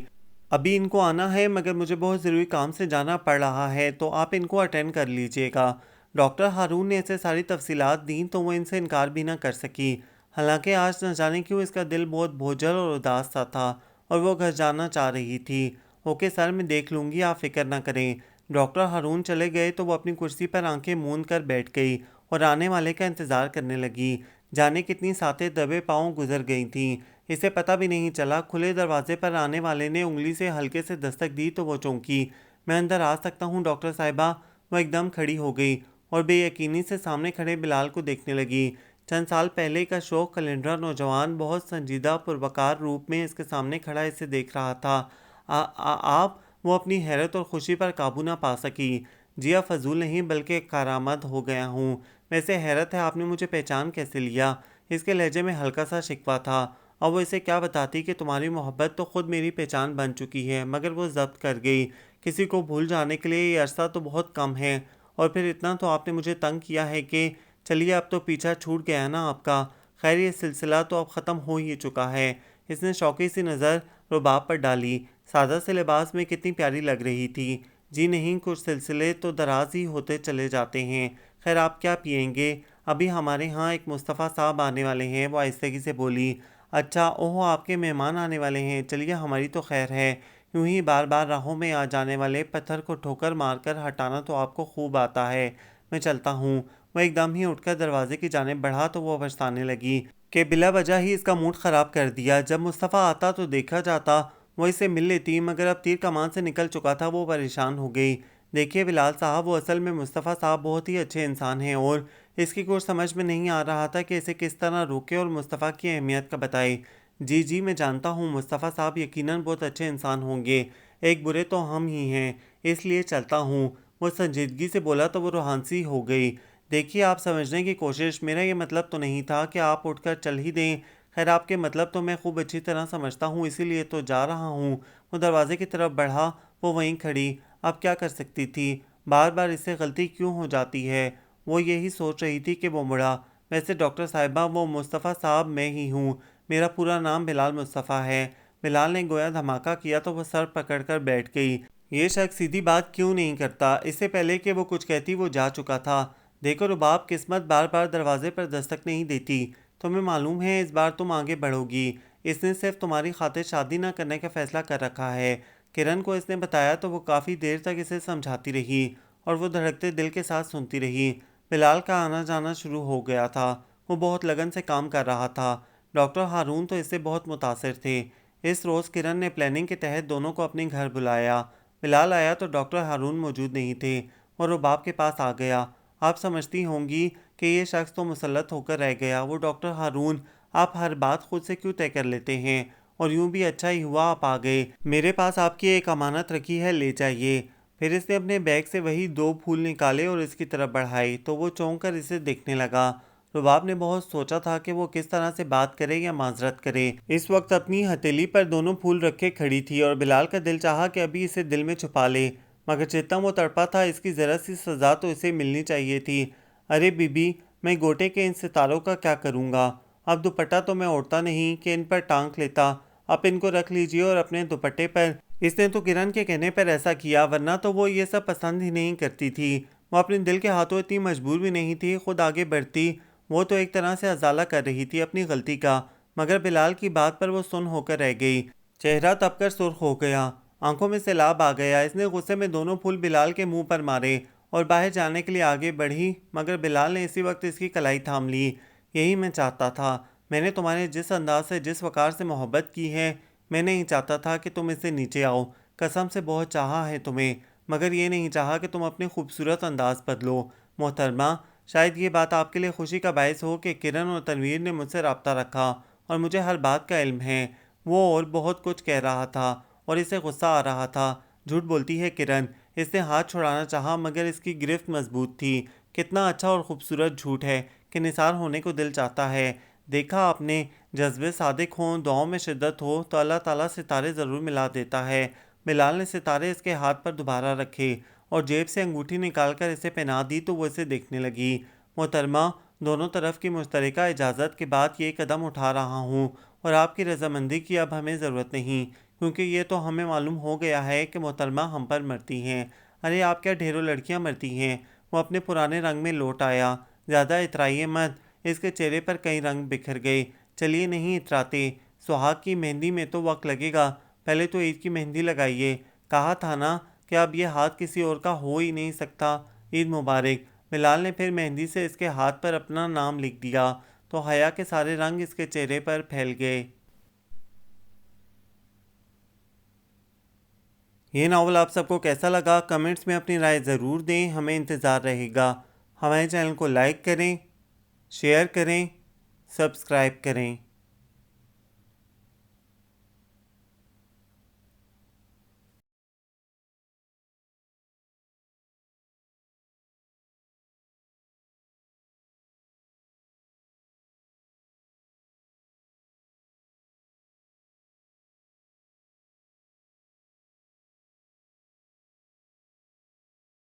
ابھی ان کو آنا ہے مگر مجھے بہت ضروری کام سے جانا پڑ رہا ہے تو آپ ان کو اٹینڈ کر لیجئے گا۔ ڈاکٹر ہارون نے اسے ساری تفصیلات دیں تو وہ ان سے انکار بھی نہ کر سکی، حالانکہ آج نہ جانے کیوں اس کا دل بہت بوجھل اور اداس سا تھا۔ اور وہ گھر جانا چاہ رہی تھی۔ اوکے سر، میں دیکھ لوں گی، آپ فکر نہ کریں۔ ڈاکٹر ہارون چلے گئے تو وہ اپنی کرسی پر آنکھیں موند کر بیٹھ گئی اور آنے والے کا انتظار کرنے لگی۔ جانے کتنی ساتیں دبے پاؤں گزر گئی تھیں، اسے پتہ بھی نہیں چلا۔ کھلے دروازے پر آنے والے نے انگلی سے ہلکے سے دستک دی تو وہ چونکی۔ میں اندر آ سکتا ہوں ڈاکٹر صاحبہ؟ وہ ایک دم کھڑی ہو گئی اور بے یقینی سے سامنے کھڑے بلال کو دیکھنے لگی۔ چند سال پہلے کا شوخ کلندرہ نوجوان بہت سنجیدہ پروقار روپ میں اس کے سامنے کھڑا اسے دیکھ رہا تھا۔ آپ؟ وہ اپنی حیرت اور خوشی پر قابو نہ پا سکی۔ جی اب فضول نہیں بلکہ کارآمد ہو گیا ہوں۔ ویسے حیرت ہے آپ نے مجھے پہچان کیسے لیا؟ اس کے لہجے میں ہلکا سا شکوہ تھا۔ اب وہ اسے کیا بتاتی کہ تمہاری محبت تو خود میری پہچان بن چکی ہے، مگر وہ ضبط کر گئی۔ کسی کو بھول جانے کے لیے یہ عرصہ تو بہت کم ہے، اور پھر اتنا تو آپ نے مجھے تنگ کیا ہے کہ چلیے اب تو پیچھا چھوٹ گیا نا آپ کا۔ خیر یہ سلسلہ تو اب ختم ہو ہی چکا ہے۔ اس نے شوقی سی نظر رباب پر ڈالی۔ سادہ سے لباس میں کتنی پیاری لگ رہی تھی۔ جی نہیں، کچھ سلسلے تو دراز ہی ہوتے چلے جاتے ہیں۔ خیر آپ کیا پئیں گے؟ ابھی ہمارے ہاں ایک مصطفیٰ صاحب آنے والے ہیں، وہ آہستگی سے بولی۔ اچھا، اوہ آپ کے مہمان آنے والے ہیں، چلیے ہماری تو خیر ہے۔ یوں ہی بار بار راہوں میں آ جانے والے پتھر کو ٹھوکر مار کر ہٹانا تو آپ کو خوب آتا ہے۔ میں چلتا ہوں۔ وہ ایک دم ہی اٹھ کر دروازے کی جانب بڑھا تو وہ پچھتانے لگی کہ بلا وجہ ہی اس کا موڈ خراب کر دیا۔ جب مصطفیٰ آتا تو دیکھا جاتا، وہ اسے مل لیتی، مگر اب تیر کمان سے نکل چکا تھا۔ وہ پریشان ہو گئی۔ دیکھیے بلال صاحب، وہ اصل میں مصطفیٰ صاحب بہت ہی اچھے انسان ہیں، اور اس کی کچھ سمجھ میں نہیں آ رہا تھا کہ اسے کس طرح روکے اور مصطفیٰ کی اہمیت کا بتائے۔ جی میں جانتا ہوں مصطفیٰ صاحب یقیناً بہت اچھے انسان ہوں گے، ایک برے تو ہم ہی ہیں، اس لیے چلتا ہوں۔ وہ سنجیدگی سے بولا تو وہ روحانسی ہو گئی۔ دیکھیے آپ سمجھنے کی کوشش، میرا یہ مطلب تو نہیں تھا کہ آپ اٹھ کر چل ہی دیں۔ خیر آپ کے مطلب تو میں خوب اچھی طرح سمجھتا ہوں، اسی لیے تو جا رہا ہوں۔ وہ دروازے کی طرف بڑھا، وہ وہیں کھڑی۔ اب کیا کر سکتی تھی؟ بار بار اس سے غلطی کیوں ہو جاتی ہے؟ وہ یہی سوچ رہی تھی کہ وہ مڑا۔ ویسے ڈاکٹر صاحبہ، وہ مصطفیٰ صاحب میں ہی ہوں، میرا پورا نام بلال مصطفیٰ ہے۔ بلال نے گویا دھماکہ کیا تو وہ سر پکڑ کر بیٹھ گئی۔ یہ شخص سیدھی بات کیوں نہیں کرتا؟ اس سے پہلے کہ وہ کچھ کہتی وہ جا چکا تھا۔ دیکھو رباب، قسمت بار بار دروازے پر دستک نہیں دیتی۔ تمہیں معلوم ہے اس بار تم آگے بڑھو گی۔ اس نے صرف تمہاری خاطر شادی نہ کرنے کا فیصلہ کر رکھا ہے۔ کرن کو اس نے بتایا تو وہ کافی دیر تک اسے سمجھاتی رہی اور وہ دھڑکتے دل کے ساتھ سنتی رہی۔ بلال کا آنا جانا شروع ہو گیا تھا۔ وہ بہت لگن سے کام کر رہا تھا۔ ڈاکٹر ہارون تو اس سے بہت متاثر تھے۔ اس روز کرن نے پلاننگ کے تحت دونوں کو اپنے گھر بلایا۔ بلال آیا تو ڈاکٹر ہارون موجود نہیں تھے۔ وہ رباب کے پاس آ گیا۔ آپ سمجھتی ہوں گی کہ یہ شخص تو مسلط ہو کر رہ گیا۔ وہ ڈاکٹر ہارون، آپ ہر بات خود سے کیوں طے کر لیتے ہیں؟ اور یوں بھی اچھا ہی ہوا آپ آ گئے۔ میرے پاس آپ کی ایک امانت رکھی ہے، لے جائیے۔ پھر اس نے اپنے بیگ سے وہی 2 پھول نکالے اور اس کی طرف بڑھائے تو وہ چونک کر اسے دیکھنے لگا۔ رباب نے بہت سوچا تھا کہ وہ کس طرح سے بات کرے یا معذرت کرے۔ اس وقت اپنی ہتھیلی پر دونوں پھول رکھے کھڑی تھی اور بلال کا دل چاہا کہ ابھی اسے دل میں چھپا لے، مگر جتنا وہ تڑپا تھا اس کی ذرا سی سزا تو اسے ملنی چاہیے تھی۔ ارے بی بی، میں گوٹے کے ان ستاروں کا کیا کروں گا؟ اب دوپٹہ تو میں اوڑھتا نہیں کہ ان پر ٹانک لیتا۔ آپ ان کو رکھ لیجئے اور اپنے دوپٹے پر۔ اس نے تو کرن کے کہنے پر ایسا کیا، ورنہ تو وہ یہ سب پسند ہی نہیں کرتی تھی۔ وہ اپنے دل کے ہاتھوں اتنی مجبور بھی نہیں تھی، خود آگے بڑھتی۔ وہ تو ایک طرح سے ازالہ کر رہی تھی اپنی غلطی کا، مگر بلال کی بات پر وہ سن ہو کر رہ گئی۔ چہرہ تپ کر سرخ ہو گیا، آنکھوں میں سیلاب آ گیا۔ اس نے غصے میں دونوں پھول بلال کے منہ پر مارے اور باہر جانے کے لیے آگے بڑھی، مگر بلال نے اسی وقت اس کی کلائی تھام لی۔ یہی میں چاہتا تھا۔ میں نے تمہارے جس انداز سے، جس وقار سے محبت کی ہے، میں نہیں چاہتا تھا کہ تم اس سے نیچے آؤ۔ قسم سے بہت چاہا ہے تمہیں، مگر یہ نہیں چاہا کہ تم اپنے خوبصورت انداز بدلو۔ محترمہ، شاید یہ بات آپ کے لیے خوشی کا باعث ہو کہ کرن اور تنویر نے مجھ سے رابطہ رکھا اور مجھے ہر بات کا علم ہے۔ وہ اور بہت کچھ کہہ رہا تھا اور اسے غصہ آ رہا تھا۔ جھوٹ بولتی ہے کرن۔ اس نے ہاتھ چھڑانا چاہا مگر اس کی گرفت مضبوط تھی۔ کتنا اچھا اور خوبصورت جھوٹ ہے کہ نثار ہونے کو دل چاہتا ہے۔ دیکھا آپ نے، جذبے صادق ہوں، دعاؤں میں شدت ہو تو اللہ تعالیٰ ستارے ضرور ملا دیتا ہے۔ بلال نے ستارے اس کے ہاتھ پر دوبارہ رکھے اور جیب سے انگوٹھی نکال کر اسے پہنا دی تو وہ اسے دیکھنے لگی۔ محترمہ، دونوں طرف کی مشترکہ اجازت کے بعد یہ قدم اٹھا رہا ہوں اور آپ کی رضامندی کی اب ہمیں ضرورت نہیں، کیونکہ یہ تو ہمیں معلوم ہو گیا ہے کہ محترمہ ہم پر مرتی ہیں۔ ارے آپ کیا ڈھیروں لڑکیاں مرتی ہیں۔ وہ اپنے پرانے رنگ میں لوٹ آیا۔ زیادہ اترائیے مت۔ اس کے چہرے پر کئی رنگ بکھر گئے۔ چلیے نہیں اتراتے، سہاگ کی مہندی میں تو وقت لگے گا، پہلے تو عید کی مہندی لگائیے، کہا تھا نا کہ اب یہ ہاتھ کسی اور کا ہو ہی نہیں سکتا، عید مبارک۔ بلال نے پھر مہندی سے اس کے ہاتھ پر اپنا نام لکھ دیا تو حیا کے سارے رنگ اس کے چہرے پر پھیل گئے۔ یہ ناول آپ سب کو کیسا لگا؟ کمنٹس میں اپنی رائے ضرور دیں، ہمیں انتظار رہے گا۔ ہمارے چینل کو لائک کریں، شیئر کریں، سبسکرائب کریں۔